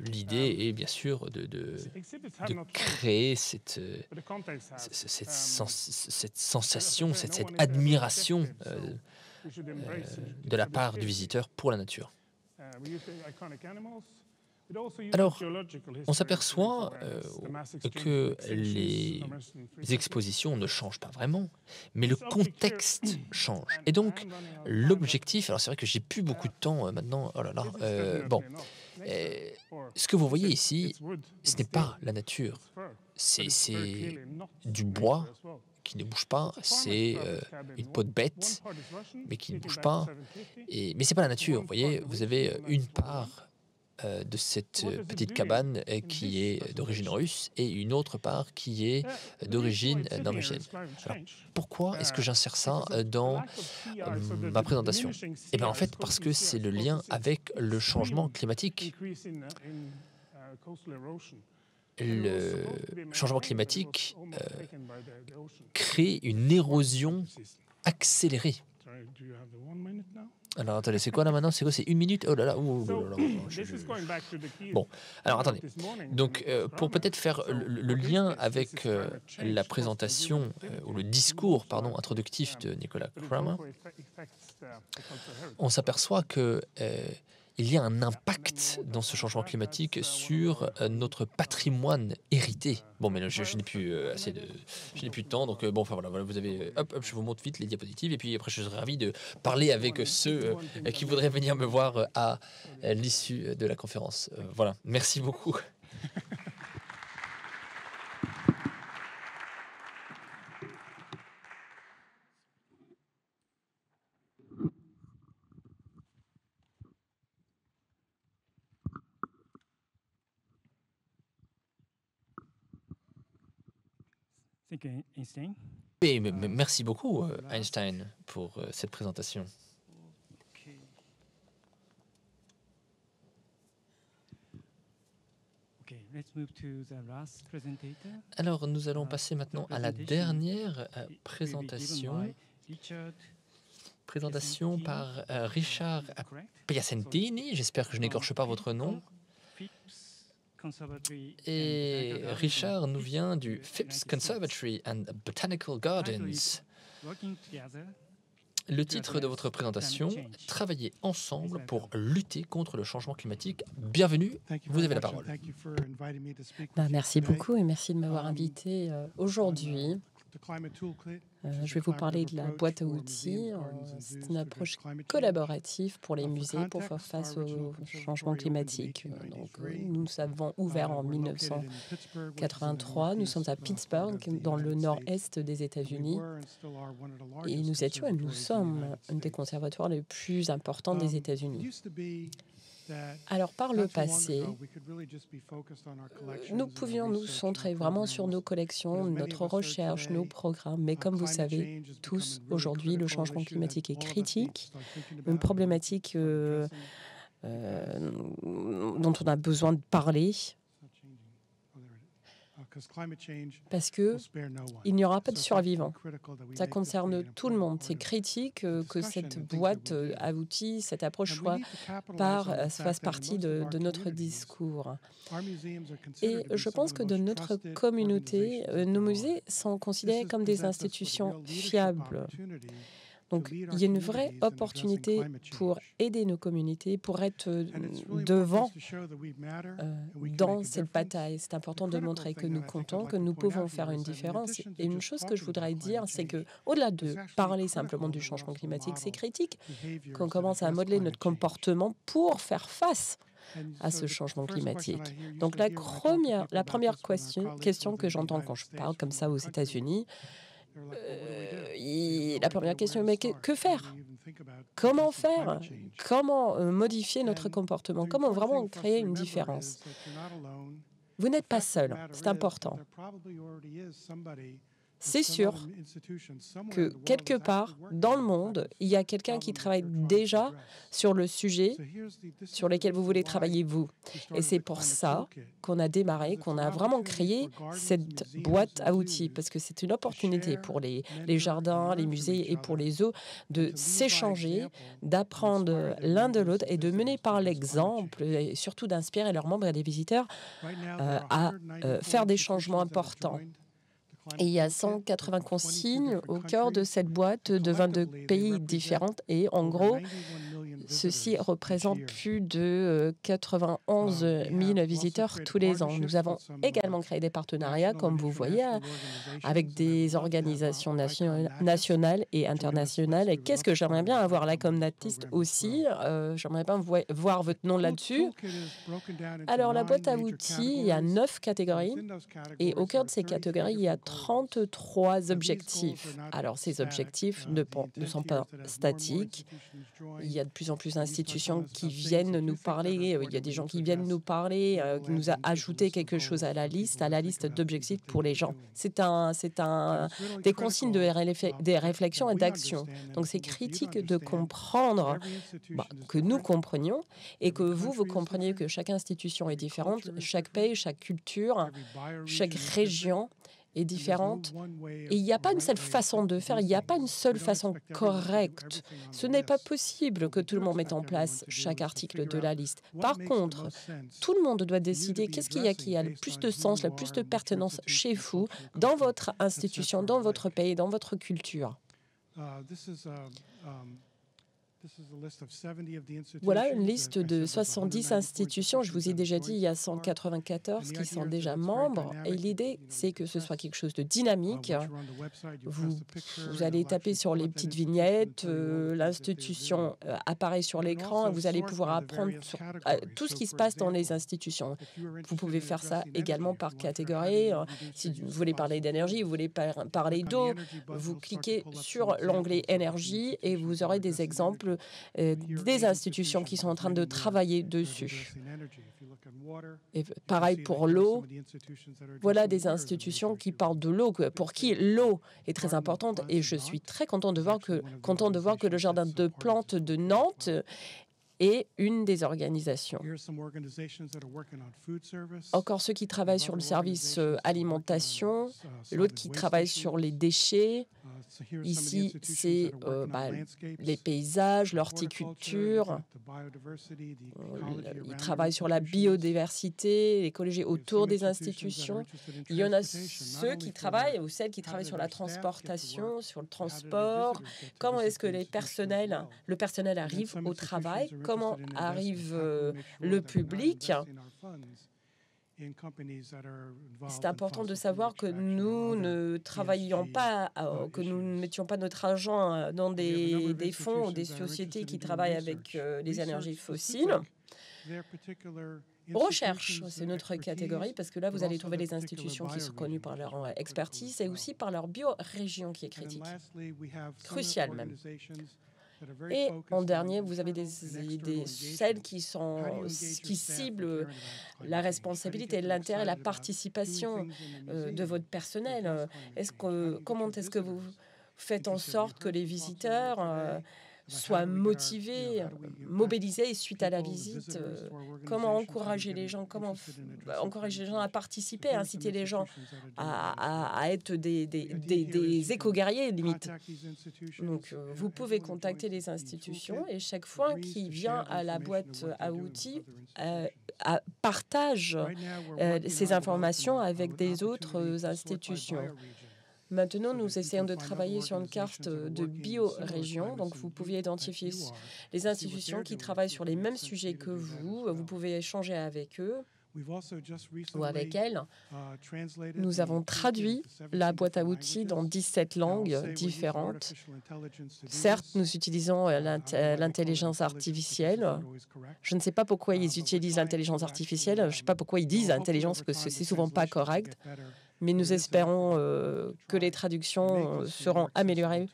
l'idée est bien sûr de créer cette sensation, cette admiration de la part du visiteur pour la nature. Alors, on s'aperçoit que les expositions ne changent pas vraiment, mais le contexte change. Et donc, l'objectif, alors c'est vrai que j'ai plus beaucoup de temps maintenant, oh là là, ce que vous voyez ici, ce n'est pas la nature, c'est du bois qui ne bouge pas, c'est une peau de bête, mais qui ne bouge pas, mais ce n'est pas la nature, vous voyez, vous avez une part de cette petite cabane qui est d'origine russe et une autre part qui est d'origine norvégienne. Alors, pourquoi est-ce que j'insère ça dans ma présentation? Eh bien, en fait, parce que c'est le lien avec le changement climatique. Le changement climatique crée une érosion accélérée. Alors, attendez, c'est quoi là maintenant? C'est quoi? C'est 1 minute? Oh là là, Bon, alors attendez. Donc, pour peut-être faire le lien avec la présentation, ou le discours, pardon, introductif de Nicolas Kramer, on s'aperçoit que il y a un impact dans ce changement climatique sur notre patrimoine hérité. Bon, mais là, je n'ai plus je n'ai plus de temps, donc bon, enfin voilà, vous avez, hop, je vous montre vite les diapositives, et puis après, je serai ravi de parler avec ceux qui voudraient venir me voir à l'issue de la conférence. Voilà, merci beaucoup. Et merci beaucoup, Einstein, pour cette présentation. Alors, nous allons passer maintenant à la dernière présentation. Présentation par Richard Piacentini. J'espère que je n'écorche pas votre nom. Et Richard nous vient du Phipps Conservatory and Botanical Gardens. Le titre de votre présentation, Travailler ensemble pour lutter contre le changement climatique. Bienvenue, vous avez la parole. Merci beaucoup et merci de m'avoir invité aujourd'hui. Je vais vous parler de la boîte à outils. C'est une approche collaborative pour les musées pour faire face au changement climatique. Donc, nous avons ouvert en 1983. Nous sommes à Pittsburgh, dans le nord-est des États-Unis. Et nous étions et nous sommes un des conservatoires les plus importants des États-Unis. Alors, par le passé, nous pouvions nous centrer vraiment sur nos collections, notre recherche, nos programmes. Mais comme vous savez tous, aujourd'hui, le changement climatique est critique, une problématique dont on a besoin de parler. Parce qu'il n'y aura pas de survivants. Ça concerne tout le monde. C'est critique que cette boîte à outils, cette approche fasse partie de notre discours. Et je pense que dans notre communauté, nos musées sont considérés comme des institutions fiables. Donc, il y a une vraie opportunité pour aider nos communautés, pour être devant dans cette bataille. C'est important de montrer que nous comptons, que nous pouvons faire une différence. Et une chose que je voudrais dire, c'est que, au-delà de parler simplement du changement climatique, c'est critique qu'on commence à modeler notre comportement pour faire face à ce changement climatique. Donc, la première question que j'entends quand je parle comme ça aux États-Unis, la première question, mais que faire? Comment faire? Comment modifier notre comportement? Comment vraiment créer une différence? Vous n'êtes pas seul, c'est important. C'est sûr que quelque part dans le monde, il y a quelqu'un qui travaille déjà sur le sujet sur lequel vous voulez travailler vous. Et c'est pour ça qu'on a démarré, qu'on a vraiment créé cette boîte à outils, parce que c'est une opportunité pour les jardins, les musées et pour les zoos de s'échanger, d'apprendre l'un de l'autre et de mener par l'exemple et surtout d'inspirer leurs membres et les visiteurs à faire des changements importants. Et il y a 180 consignes au cœur de cette boîte de 22 pays différents. Et en gros, ceci représente plus de 91 000 visiteurs tous les ans. Nous avons également créé des partenariats, comme vous voyez, avec des organisations nationales et internationales. Et qu'est-ce que j'aimerais bien avoir là comme artiste aussi? J'aimerais bien voir votre nom là-dessus. Alors, la boîte à outils, il y a 9 catégories. Et au cœur de ces catégories, il y a 33 objectifs. Alors, ces objectifs ne sont pas statiques. Il y a de plus en plus d'institutions qui viennent nous parler. Il y a des gens qui viennent nous parler, qui nous a ajouté quelque chose à la liste d'objectifs pour les gens. C'est des consignes des réflexions et d'actions. Donc, c'est critique de comprendre que nous comprenions et que vous compreniez que chaque institution est différente, chaque pays, chaque culture, chaque région est différente. Et il n'y a pas une seule façon de faire, il n'y a pas une seule façon correcte. Ce n'est pas possible que tout le monde mette en place chaque article de la liste. Par contre, tout le monde doit décider qu'est-ce qui a le plus de sens, le plus de pertinence chez vous, dans votre institution, dans votre pays, dans votre culture. Voilà une liste de 70 institutions. Je vous ai déjà dit, il y a 194 qui sont déjà membres. Et l'idée, c'est que ce soit quelque chose de dynamique. Vous allez taper sur les petites vignettes, l'institution apparaît sur l'écran et vous allez pouvoir apprendre sur tout ce qui se passe dans les institutions. Vous pouvez faire ça également par catégorie. Si vous voulez parler d'énergie, vous voulez parler d'eau, vous cliquez sur l'onglet énergie et vous aurez des exemples des institutions qui sont en train de travailler dessus. Et pareil pour l'eau, voilà des institutions qui parlent de l'eau, pour qui l'eau est très importante. Et je suis très content de voir que le jardin de plantes de Nantes est une des organisations. Encore ceux qui travaillent sur le service alimentation, l'autre qui travaille sur les déchets. Ici, c'est les paysages, l'horticulture. Ils travaillent sur la biodiversité, l'écologie autour des institutions. Il y en a ceux qui travaillent ou celles qui travaillent sur la transportation, sur le transport. Comment est-ce que le personnel arrive au travail? Comment arrive le public? C'est important de savoir que nous ne travaillions pas, que nous ne mettions pas notre argent dans des fonds ou des sociétés qui travaillent avec les énergies fossiles. Recherche, c'est notre catégorie, parce que là, vous allez trouver les institutions qui sont connues par leur expertise et aussi par leur biorégion qui est critique, cruciale même. Et en dernier, vous avez celles qui ciblent la responsabilité, l'intérêt, la participation de votre personnel. Comment est-ce que vous faites en sorte que les visiteurs soient motivés, mobilisés suite à la visite? Comment encourager les gens? Comment encourager les gens à participer, inciter les gens à être des éco-guerriers, limite. Donc, vous pouvez contacter les institutions et chaque fois qu'il vient à la boîte à outils, partage ces informations avec des autres institutions. Maintenant, nous essayons de travailler sur une carte de biorégion. Donc, vous pouvez identifier les institutions qui travaillent sur les mêmes sujets que vous. Vous pouvez échanger avec eux ou avec elles. Nous avons traduit la boîte à outils dans 17 langues différentes. Certes, nous utilisons l'intelligence artificielle. Je ne sais pas pourquoi ils utilisent l'intelligence artificielle. Je ne sais pas pourquoi ils disent intelligence, parce que c'est souvent pas correct. Mais nous espérons que les traductions seront améliorées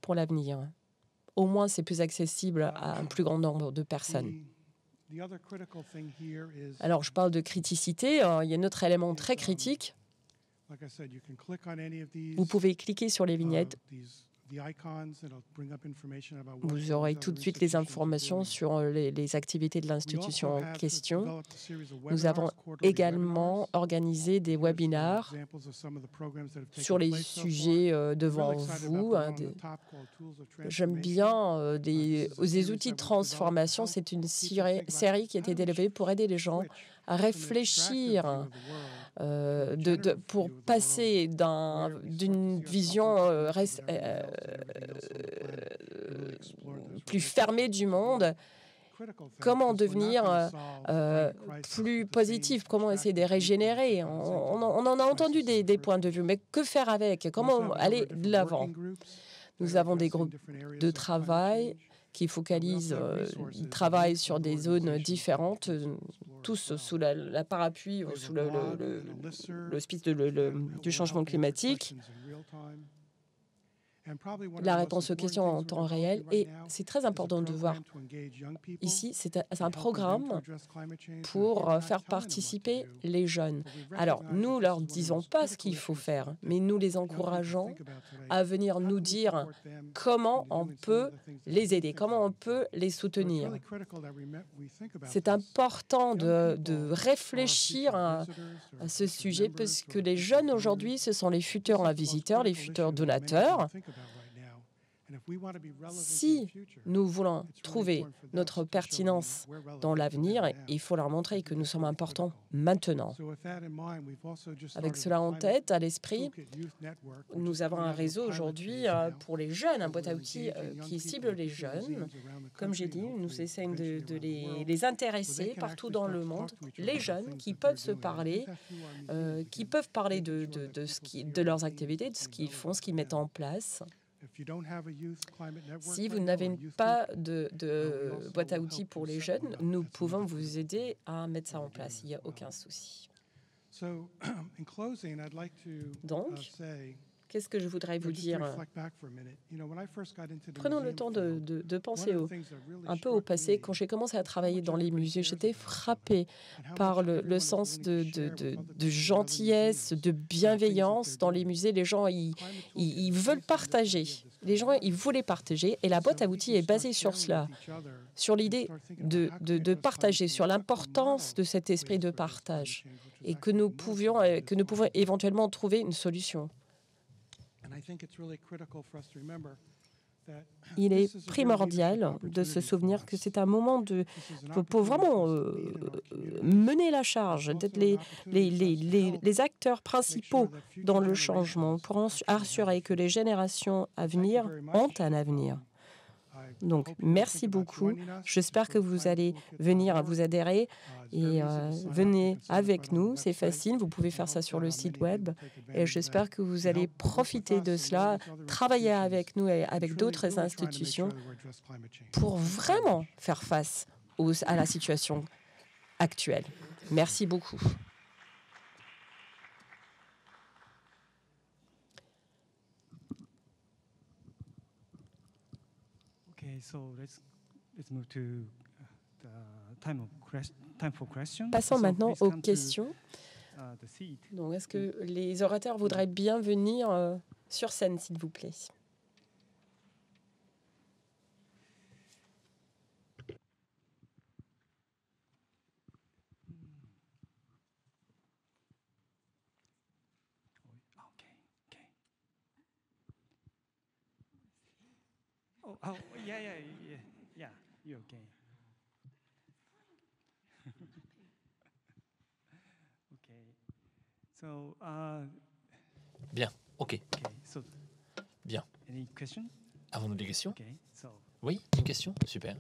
pour l'avenir. Au moins, c'est plus accessible à un plus grand nombre de personnes. Alors, je parle de criticité. Il y a un autre élément très critique. Vous pouvez cliquer sur les vignettes. Vous aurez tout de suite les informations sur les activités de l'institution en question. Nous avons également organisé des webinaires sur les sujets devant vous. J'aime bien des outils de transformation. C'est une série qui a été développée pour aider les gens à réfléchir pour passer d'une vision plus fermée du monde. Comment devenir plus positif? Comment essayer de régénérer? On en a entendu des points de vue, mais que faire avec? Comment aller de l'avant? Nous avons des groupes de travail qui focalisent, travaillent sur des zones différentes, tous sous la parapluie, sous l'auspice du changement climatique. La réponse aux questions en temps réel. Et c'est très important de voir ici, c'est un programme pour faire participer les jeunes. Alors, nous leur disons pas ce qu'il faut faire, mais nous les encourageons à venir nous dire comment on peut les aider, comment on peut les soutenir. C'est important de réfléchir à ce sujet parce que les jeunes aujourd'hui, ce sont les futurs visiteurs, les futurs donateurs. Si nous voulons trouver notre pertinence dans l'avenir, il faut leur montrer que nous sommes importants maintenant. Avec cela en tête, à l'esprit, nous avons un réseau aujourd'hui pour les jeunes, un boîte à outils qui cible les jeunes. Comme j'ai dit, nous essayons de les intéresser partout dans le monde, les jeunes qui peuvent se parler, qui peuvent parler de leurs activités, de ce qu'ils font, ce qu'ils mettent en place. Si vous n'avez pas de boîte à outils pour les jeunes, nous pouvons vous aider à mettre ça en place. Il n'y a aucun souci. Donc, qu'est-ce que je voudrais vous dire? Prenons le temps de penser un peu au passé. Quand j'ai commencé à travailler dans les musées, j'étais frappée par le sens de gentillesse, de bienveillance dans les musées. Les gens, ils veulent partager. Les gens, ils voulaient partager. Et la boîte à outils est basée sur cela, sur l'idée de partager, sur l'importance de cet esprit de partage et que nous pouvons éventuellement trouver une solution. Il est primordial de se souvenir que c'est un moment pour vraiment mener la charge, d'être les acteurs principaux dans le changement, pour assurer que les générations à venir ont un avenir. Donc, merci beaucoup. J'espère que vous allez venir vous adhérer et venez avec nous. C'est facile, vous pouvez faire ça sur le site web. Et j'espère que vous allez profiter de cela, travailler avec nous et avec d'autres institutions pour vraiment faire face à la situation actuelle. Merci beaucoup. Passons maintenant aux questions. Donc, est-ce que les orateurs voudraient bien venir sur scène, s'il vous plaît? Oh, yeah, you're okay. Okay. So, bien, ok. So, bien. Any question? Avons-nous des questions? Okay, so. Oui, une question? Super.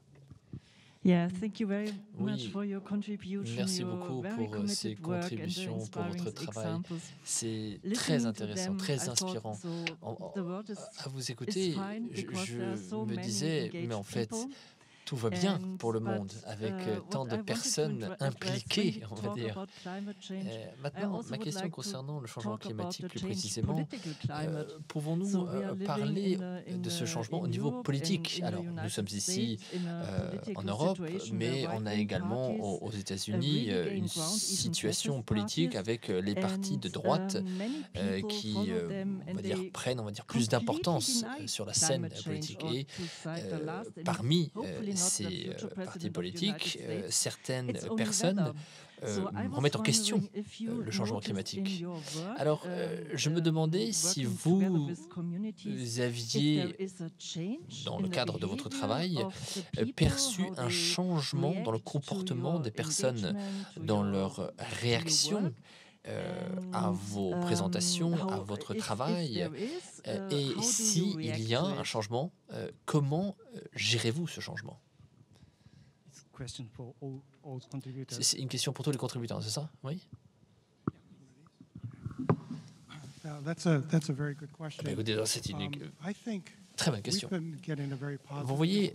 Yeah, thank you very much for your contribution. Merci beaucoup pour ces contributions, pour votre travail. C'est très intéressant, très inspirant. À vous écouter, je me disais, mais en fait, tout va bien pour le monde, avec tant de personnes impliquées, on va dire. Maintenant, ma question concernant le changement climatique, plus précisément, pouvons-nous parler de ce changement au niveau politique? Alors, nous sommes ici en Europe, mais on a également aux États-Unis une situation politique avec les partis de droite qui, on va dire, prennent plus d'importance sur la scène politique. Et parmi ces partis politiques, certaines personnes remettent en question le changement climatique. Alors, je me demandais si vous aviez, dans le cadre de votre travail, perçu un changement dans le comportement des personnes, dans leur réaction à vos présentations, à votre travail. Et s'il y a un changement, comment gérez-vous ce changement? C'est une question pour tous les contributeurs, c'est ça? Oui. Écoutez, c'est une très bonne question. Vous voyez,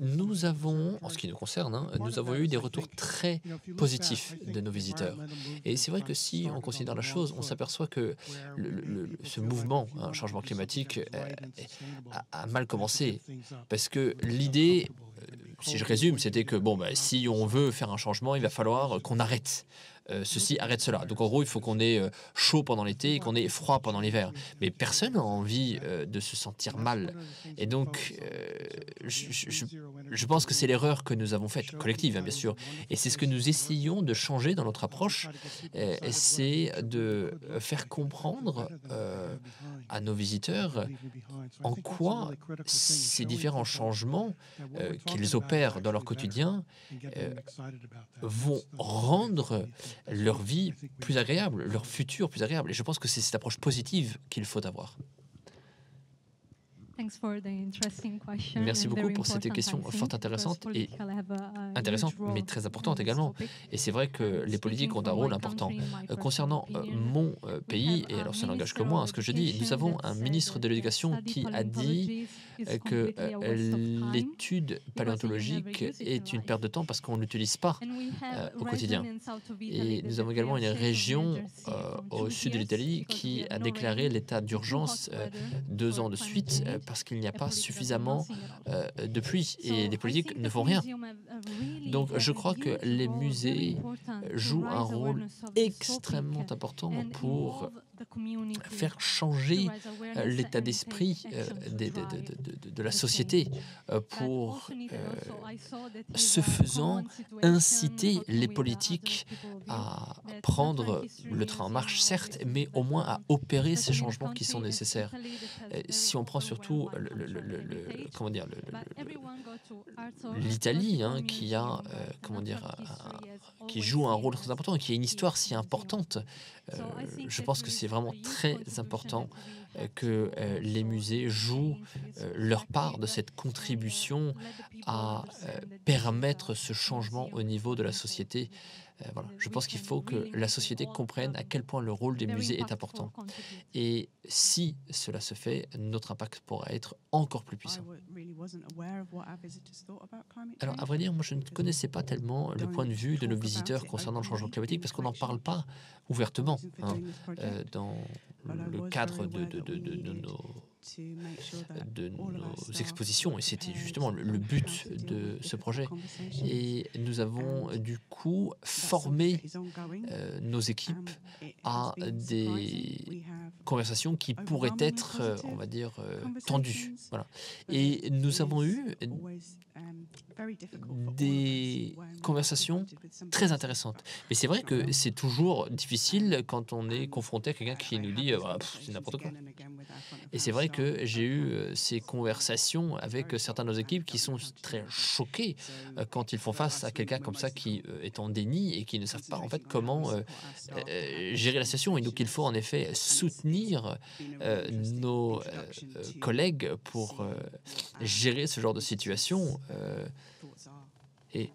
nous avons, en ce qui nous concerne, nous avons eu des retours très positifs de nos visiteurs. Et c'est vrai que si on considère la chose, on s'aperçoit que ce mouvement, changement climatique, a mal commencé. Parce que l'idée, si je résume, c'était que bon, si on veut faire un changement, il va falloir qu'on arrête. Ceci arrête cela. Donc en gros, il faut qu'on ait chaud pendant l'été et qu'on ait froid pendant l'hiver. Mais personne n'a envie de se sentir mal. Et donc, je pense que c'est l'erreur que nous avons faite, collective, bien sûr. Et c'est ce que nous essayons de changer dans notre approche, c'est de faire comprendre à nos visiteurs en quoi ces différents changements qu'ils opèrent dans leur quotidien vont rendre leur vie plus agréable, leur futur plus agréable. Et je pense que c'est cette approche positive qu'il faut avoir. Merci beaucoup pour cette question fort intéressante mais très importante également. Et c'est vrai que les politiques ont un rôle important. Concernant mon pays, et alors ça n'engage que moi, ce que je dis, nous avons un ministre de l'Éducation qui a dit que l'étude paléontologique est une perte de temps parce qu'on ne l'utilise pas au quotidien. Et nous avons également une région au sud de l'Italie qui a déclaré l'état d'urgence 2 ans de suite parce qu'il n'y a pas suffisamment de pluie et les politiques ne font rien. Donc je crois que les musées jouent un rôle extrêmement important pour faire changer l'état d'esprit de la société pour, ce faisant, inciter les politiques à prendre le train en marche, certes, mais au moins à opérer ces changements qui sont nécessaires. Si on prend surtout l'Italie, qui a, qui joue un rôle très important, qui a une histoire si importante, je pense que c'est vraiment très important que les musées jouent leur part de cette contribution à permettre ce changement au niveau de la société. Voilà. Je pense qu'il faut que la société comprenne à quel point le rôle des musées est important. Et si cela se fait, notre impact pourra être encore plus puissant. Alors, à vrai dire, moi, je ne connaissais pas tellement le point de vue de nos visiteurs concernant le changement climatique parce qu'on n'en parle pas ouvertement dans le cadre de nos expositions, et c'était justement le but de ce projet. Et nous avons du coup formé nos équipes à des conversations qui pourraient être, on va dire, tendues. Voilà. Et nous avons eu des conversations très intéressantes. Mais c'est vrai que c'est toujours difficile quand on est confronté à quelqu'un qui nous dit c'est n'importe quoi. Et c'est vrai que j'ai eu ces conversations avec certains de nos équipes qui sont très choqués quand ils font face à quelqu'un comme ça qui est en déni et qui ne savent pas en fait comment gérer la situation. Et donc il faut en effet soutenir nos collègues pour gérer ce genre de situation. Et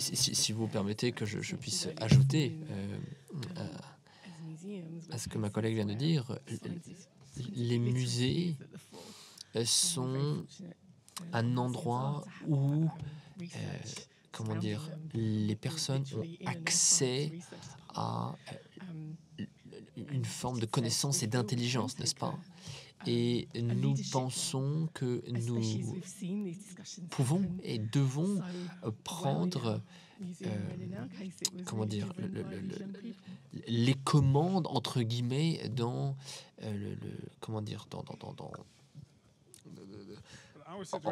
si vous permettez que je puisse ajouter à ce que ma collègue vient de dire, les musées sont un endroit où les personnes ont accès à une forme de connaissance et d'intelligence, n'est-ce pas? Et nous pensons que nous pouvons et devons prendre les commandes entre guillemets dans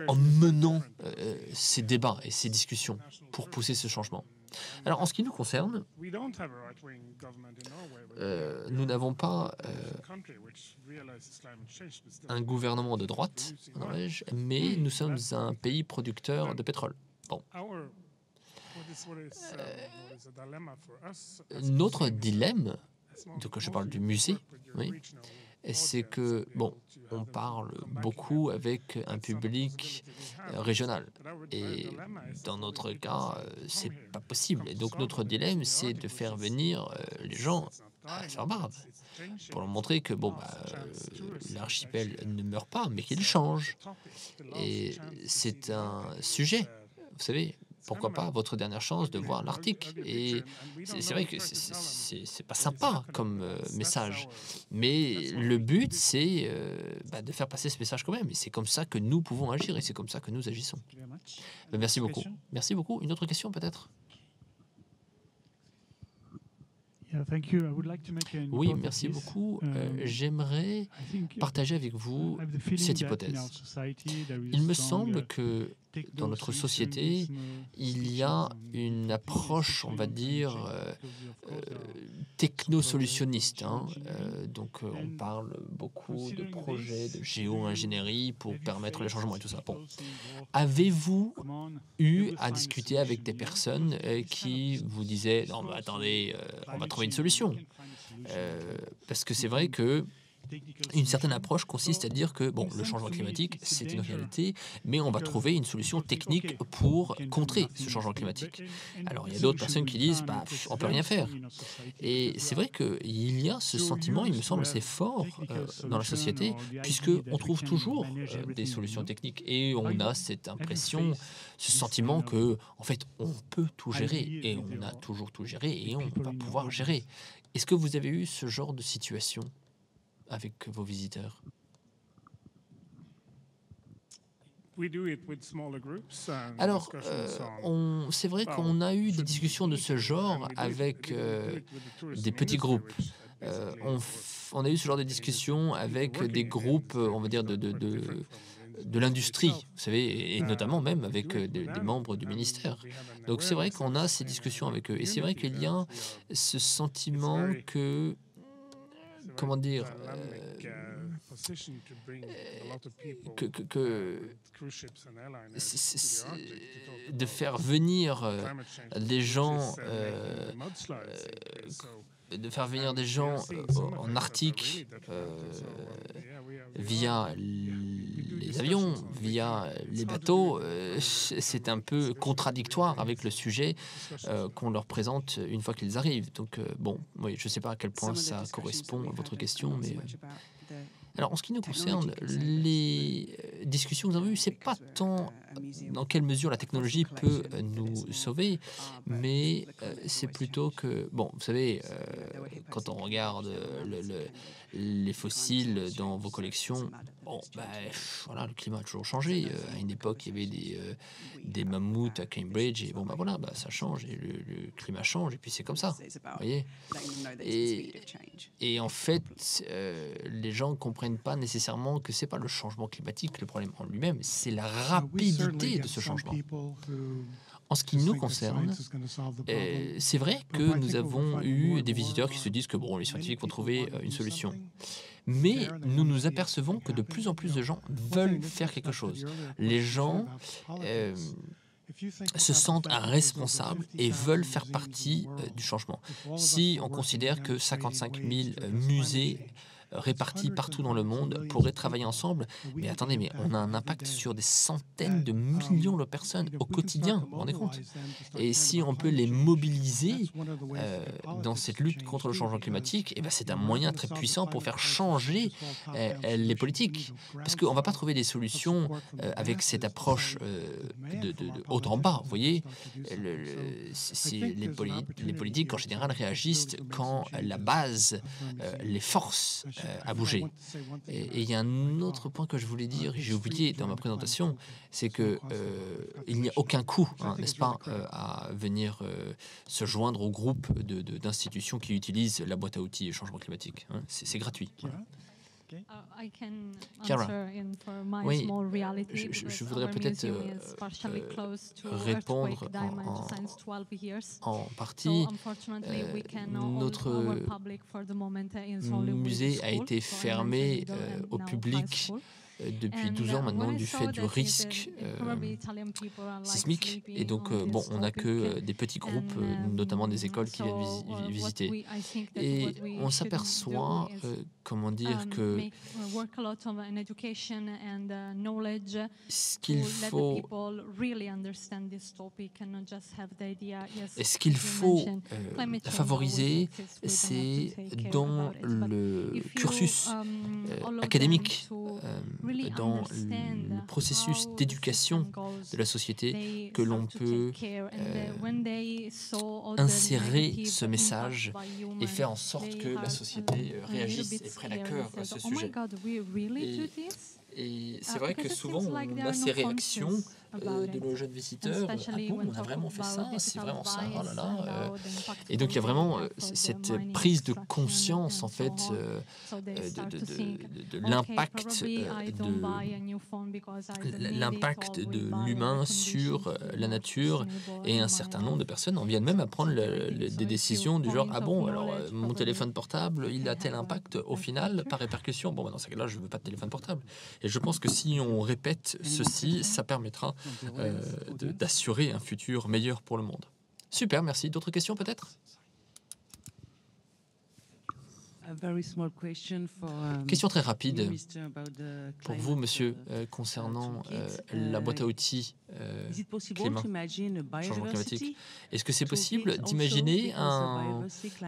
en menant ces débats et ces discussions pour pousser ce changement. Alors, en ce qui nous concerne, nous n'avons pas un gouvernement de droite en Norvège, mais nous sommes un pays producteur de pétrole. Bon. Notre dilemme, donc je parle du musée, oui, c'est que, bon, on parle beaucoup avec un public régional. Et dans notre cas, c'est pas possible. Et donc, notre dilemme, c'est de faire venir les gens à Svalbard pour leur montrer que, bon, l'archipel ne meurt pas, mais qu'il change. Et c'est un sujet, vous savez. Pourquoi pas votre dernière chance de voir l'Arctique. Et c'est vrai que c'est pas sympa comme message, mais le but c'est de faire passer ce message quand même. Et c'est comme ça que nous pouvons agir et c'est comme ça que nous agissons. Merci beaucoup. Merci beaucoup. Une autre question peut-être? Oui, merci beaucoup. J'aimerais partager avec vous cette hypothèse. Il me semble que dans notre société, il y a une approche, on va dire, technosolutionniste. Donc, on parle beaucoup de projets de géo-ingénierie pour permettre le changement et tout ça. Bon. Avez-vous eu à discuter avec des personnes qui vous disaient « Non, mais attendez, on va trouver une solution ». Parce que c'est vrai que une certaine approche consiste à dire que bon, le changement climatique, c'est une réalité, mais on va trouver une solution technique pour contrer ce changement climatique. Alors, il y a d'autres personnes qui disent on ne peut rien faire. Et c'est vrai qu'il y a ce sentiment, il me semble assez fort dans la société, puisqu'on trouve toujours des solutions techniques. Et on a cette impression, ce sentiment que, en fait, on peut tout gérer, et on a toujours tout géré, et on va pouvoir gérer. Est-ce que vous avez eu ce genre de situation avec vos visiteurs? Alors, c'est vrai qu'on a eu des discussions de ce genre avec des petits groupes. On a eu ce genre de discussions avec des groupes, on va dire, de l'industrie, vous savez, et notamment même avec des membres du ministère. Donc c'est vrai qu'on a ces discussions avec eux. Et c'est vrai qu'il y a ce sentiment que, comment dire, de faire venir des gens en Arctique via les avions, via les bateaux, c'est un peu contradictoire avec le sujet qu'on leur présente une fois qu'ils arrivent. Donc, bon, oui, je ne sais pas à quel point ça correspond à votre question, mais... Alors, en ce qui nous concerne, les discussions que nous avons eues, c'est pas tant dans quelle mesure la technologie peut nous sauver, mais c'est plutôt que, bon, vous savez, quand on regarde les fossiles dans vos collections, bon, voilà, le climat a toujours changé. À une époque, il y avait des mammouths à Cambridge, et bon, voilà, ça change, et le climat change, et puis c'est comme ça, vous voyez. Et en fait, les gens ne comprennent pas nécessairement que c'est pas le changement climatique le problème en lui-même, c'est la rapidité de ce changement. En ce qui nous concerne, c'est vrai que nous avons eu des visiteurs qui se disent que bon, les scientifiques vont trouver une solution. Mais nous nous apercevons que de plus en plus de gens veulent faire quelque chose. Les gens se sentent responsables et veulent faire partie du changement. Si on considère que 55 000 musées répartis partout dans le monde pourraient travailler ensemble, mais attendez, mais on a un impact sur des centaines de millions de personnes au quotidien, vous vous rendez compte? Et si on peut les mobiliser dans cette lutte contre le changement climatique, c'est un moyen très puissant pour faire changer les politiques. Parce qu'on ne va pas trouver des solutions avec cette approche de haut en bas, vous voyez. Les politiques, en général, réagissent quand la base les force à bouger. Et il y a un autre point que je voulais dire, et j'ai oublié dans ma présentation, c'est que il n'y a aucun coût, n'est-ce pas, à venir se joindre au groupe d'institutions qui utilisent la boîte à outils changement climatique. C'est gratuit. Chiara, oui, je voudrais peut-être répondre en partie. Notre musée a été fermé au public depuis 12 ans maintenant du fait du risque sismique. Et donc, bon, on n'a que des petits groupes, notamment des écoles qui viennent visiter. Et on s'aperçoit, comment dire, que ce qu'il faut favoriser, c'est dans le cursus académique, dans le processus d'éducation de la société, que l'on peut insérer ce message et faire en sorte que la société réagisse et prenne à cœur ce sujet. Et c'est vrai que souvent, on a ces réactions de nos jeunes visiteurs. Ah bon, on a vraiment fait ça, c'est vraiment ça, oh là là. Et donc, il y a vraiment cette prise de conscience, en fait, de l'impact de l'humain sur la nature. Et un certain nombre de personnes en viennent même à prendre des décisions du genre, ah bon, alors mon téléphone portable, il a tel impact au final, par répercussion. Bon, dans ce cas-là, je ne veux pas de téléphone portable. Et je pense que si on répète ceci, ça permettra d'assurer un futur meilleur pour le monde. Super, merci. D'autres questions peut-être? Question très rapide pour vous, monsieur, concernant la boîte à outils climat, changement climatique. Est-ce que c'est possible d'imaginer un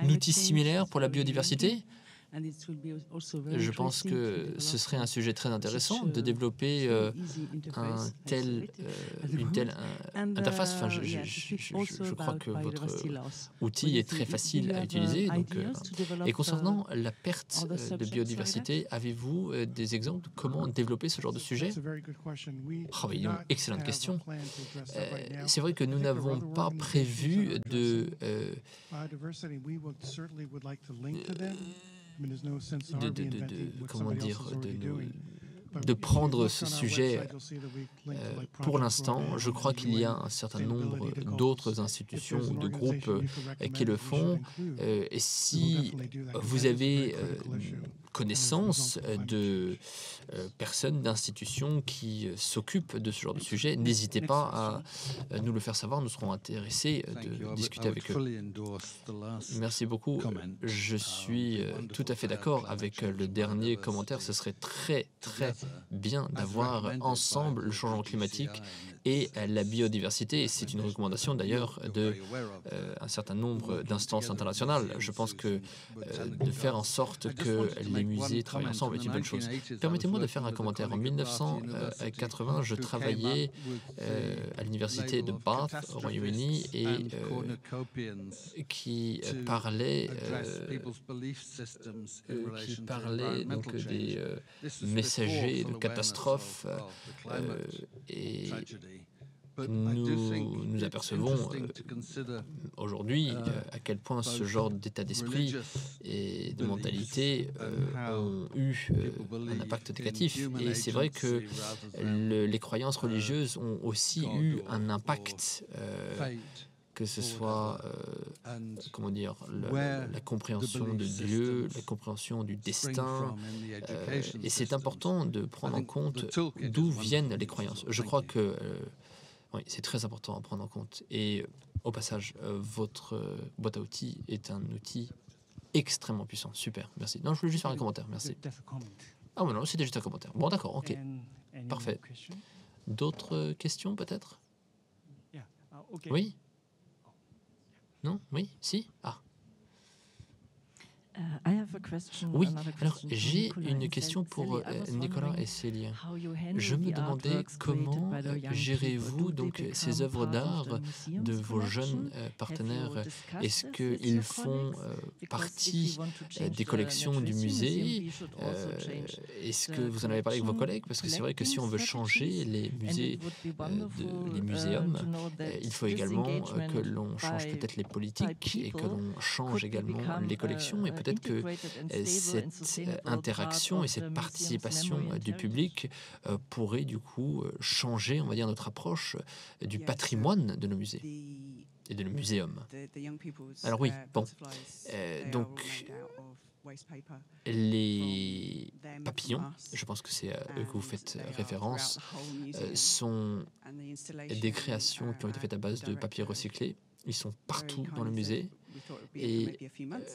outil similaire pour la biodiversité? Je pense que ce serait un sujet très intéressant de développer une telle interface. Enfin, je crois que votre outil est très facile à utiliser. Donc, et concernant la perte de biodiversité, avez-vous des exemples de comment développer ce genre de sujet? Oh, oui, excellente question. C'est vrai que nous n'avons pas prévu de prendre ce sujet pour l'instant. Je crois qu'il y a un certain nombre d'autres institutions ou de groupes qui le font. Et si vous avez connaissance de personnes, d'institutions qui s'occupent de ce genre de sujet, n'hésitez pas à nous le faire savoir. Nous serons intéressés de discuter avec eux. Merci beaucoup. Je suis tout à fait d'accord avec le dernier commentaire. Ce serait très, très bien d'avoir ensemble le changement climatique et la biodiversité. Et c'est une recommandation d'ailleurs d'un certain nombre d'instances internationales. Je pense que de faire en sorte que les musées travaillent ensemble est une bonne chose. Permettez-moi de faire un commentaire. En 1980, je travaillais à l'université de Bath au Royaume-Uni et qui parlait donc des messagers de catastrophes et nous apercevons aujourd'hui à quel point ce genre d'état d'esprit et de mentalité ont eu un impact négatif. Et c'est vrai que les croyances religieuses ont aussi eu un impact, que ce soit comment dire, la compréhension de Dieu, la compréhension du destin. Et c'est important de prendre en compte d'où viennent les croyances. Je crois que oui, c'est très important à prendre en compte. Et au passage, votre boîte à outils est un outil extrêmement puissant. Super, merci. Non, je voulais juste faire un commentaire, merci. Ah oui, non, c'était juste un commentaire. Bon, d'accord, ok. Parfait. D'autres questions, peut-être? Oui? Non? Oui? Si? Ah. Oui, alors j'ai une question pour Nicolas et Célia. Je me demandais comment gérez-vous donc ces œuvres d'art de vos jeunes partenaires. Est-ce qu'ils font partie des collections du musée? Est-ce que vous en avez parlé avec vos collègues? Parce que c'est vrai que si on veut changer les musées, les muséums, il faut également que l'on change peut-être les politiques et que l'on change également les collections. Et peut-être que cette interaction et cette participation du public pourrait du coup changer, on va dire, notre approche du patrimoine de nos musées et de nos muséums. Alors oui, bon, donc Les papillons, je pense que c'est à eux que vous faites référence, sont des créations qui ont été faites à base de papier recyclé. Ils sont partout dans le musée. Et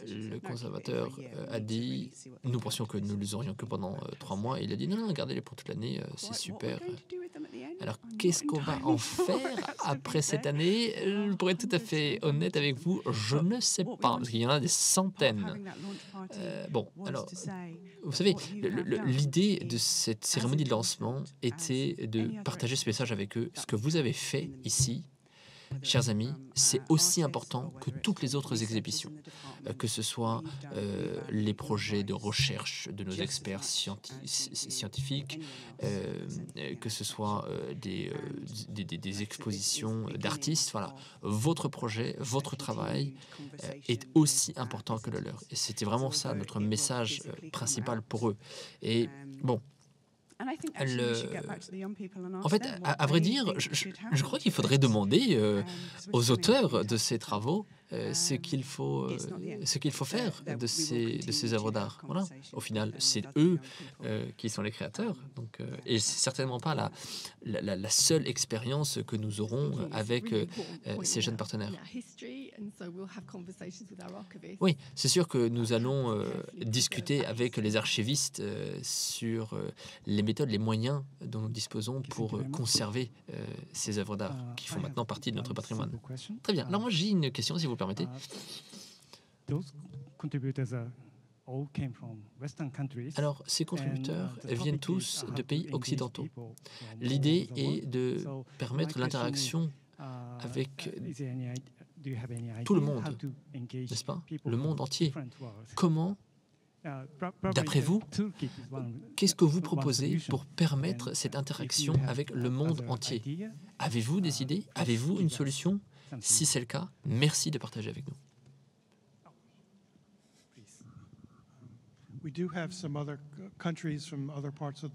le conservateur a dit, nous pensions que nous les aurions que pendant 3 mois, et il a dit non, gardez-les pour toute l'année, c'est super. Alors, qu'est-ce qu'on va en faire après cette année? Pour être tout à fait honnête avec vous, je ne sais pas, parce qu'il y en a des centaines. Bon, alors, vous savez, l'idée de cette cérémonie de lancement était de partager ce message avec eux. Ce que vous avez fait ici, chers amis, c'est aussi important que toutes les autres exhibitions, que ce soit les projets de recherche de nos experts scientifiques, que ce soit des expositions d'artistes. Voilà, votre projet, votre travail est aussi important que le leur. Et c'était vraiment ça notre message principal pour eux. Et bon. En fait, à vrai dire, je crois qu'il faudrait demander aux auteurs de ces travaux ce qu'il faut faire de ces œuvres d'art. Voilà. Au final, c'est eux qui sont les créateurs. Donc, et c'est certainement pas la seule expérience que nous aurons avec ces jeunes partenaires. Oui, c'est sûr que nous allons discuter avec les archivistes sur les méthodes, les moyens dont nous disposons pour conserver ces œuvres d'art qui font maintenant partie de notre patrimoine. Très bien. Alors moi, j'ai une question, si vous le permettez. Alors, ces contributeurs viennent tous de pays occidentaux. L'idée est de permettre l'interaction avec tout le monde, n'est-ce pas? Le monde entier. Comment, d'après vous, qu'est-ce que vous proposez pour permettre cette interaction avec le monde entier? Avez-vous des idées? Avez-vous une solution? Si c'est le cas, merci de partager avec nous.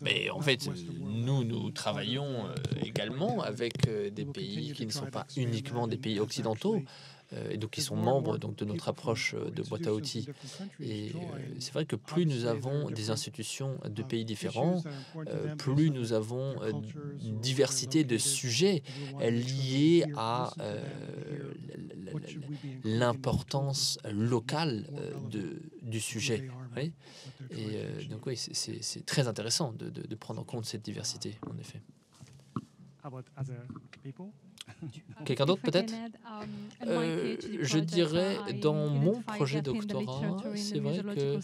Mais en fait, nous travaillons également avec des pays qui ne sont pas uniquement des pays occidentaux, et donc qui sont membres donc, de notre approche de boîte à outils. Et c'est vrai que plus nous avons des institutions de pays différents, plus nous avons une diversité de sujets liés à l'importance locale du sujet. Oui. Et donc oui, c'est très intéressant de prendre en compte cette diversité, en effet. Quelqu'un d'autre peut-être? Je dirais dans mon projet doctorat, c'est vrai que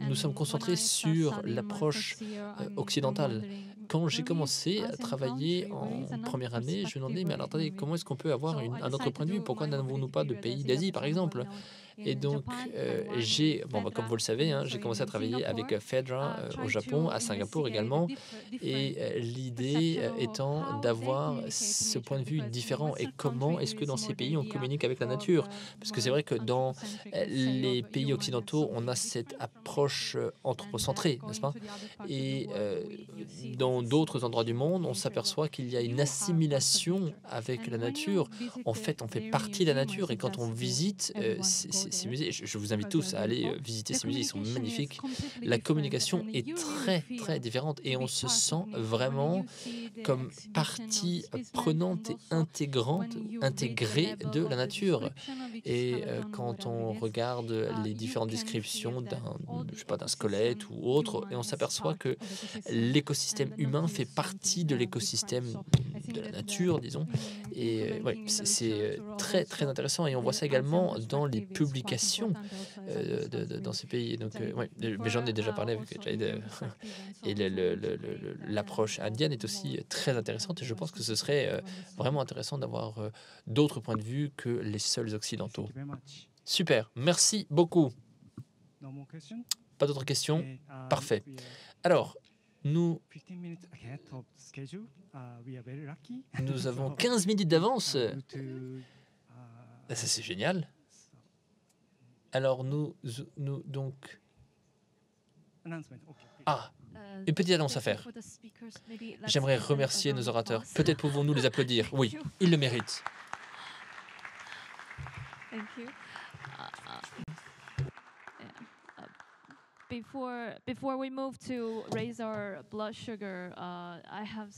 nous sommes concentrés sur l'approche occidentale. Quand j'ai commencé à travailler en première année, je me demandais, mais alors attendez, comment est-ce qu'on peut avoir un autre point de vue? Pourquoi n'avons-nous pas de pays d'Asie, par exemple? Et donc, comme vous le savez, j'ai commencé à travailler avec Fedra au Japon, à Singapour également, et l'idée étant d'avoir ce point de vue différent. Et comment est-ce que dans ces pays, on communique avec la nature? Parce que c'est vrai que dans les pays occidentaux, on a cette approche anthropocentrée, n'est-ce pas? Et dans d'autres endroits du monde, on s'aperçoit qu'il y a une assimilation avec la nature. En fait, on fait partie de la nature, et quand on visite ces musées, je vous invite tous à aller visiter ces musées, ils sont magnifiques. La communication est très, très différente, et on se sent vraiment comme partie prenante et intégrée de la nature. Et quand on regarde les différentes descriptions d'un squelette ou autre, et on s'aperçoit que l'écosystème humain fait partie de l'écosystème de la nature, disons. Et ouais, c'est très, très intéressant, et on voit ça également dans les publications dans ces pays. Donc, mais j'en ai déjà parlé avec Jade. Et l'approche indienne est aussi très intéressante, et je pense que ce serait vraiment intéressant d'avoir d'autres points de vue que les seuls occidentaux. Super, merci beaucoup. Pas d'autres questions? Parfait. Alors, nous avons 15 minutes d'avance. Ça, c'est génial. Alors, donc... Ah, une petite annonce à faire. J'aimerais remercier nos orateurs. Peut-être pouvons-nous les applaudir. Oui, ils le méritent.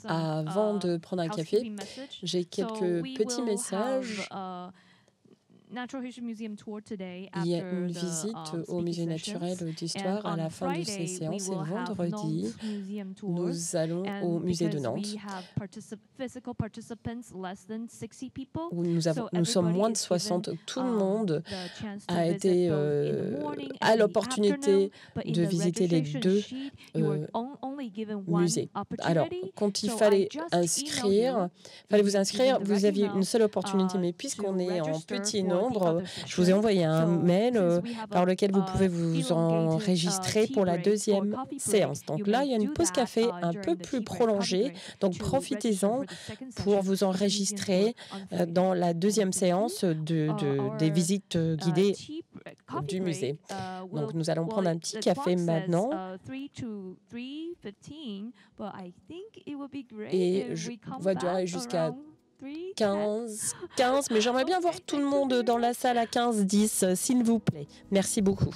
Avant de prendre un café, j'ai quelques petits messages. Il y a une visite au musée naturel d'histoire à la fin de ces séances et vendredi, nous allons au musée de Nantes où nous sommes moins de 60. Tout le monde a été à l'opportunité de visiter les deux musées. Alors, quand il fallait vous inscrire, vous aviez une seule opportunité, mais puisqu'on est en petit nombre, je vous ai envoyé un mail par lequel vous pouvez vous enregistrer pour la deuxième séance. Donc là, il y a une pause café un peu plus prolongée. Donc profitez-en pour vous enregistrer dans la deuxième séance des visites guidées du musée. Donc nous allons prendre un petit café maintenant. Et je vais durer jusqu'à 15, mais j'aimerais bien voir tout le monde dans la salle à 15-10, s'il vous plaît. Merci beaucoup.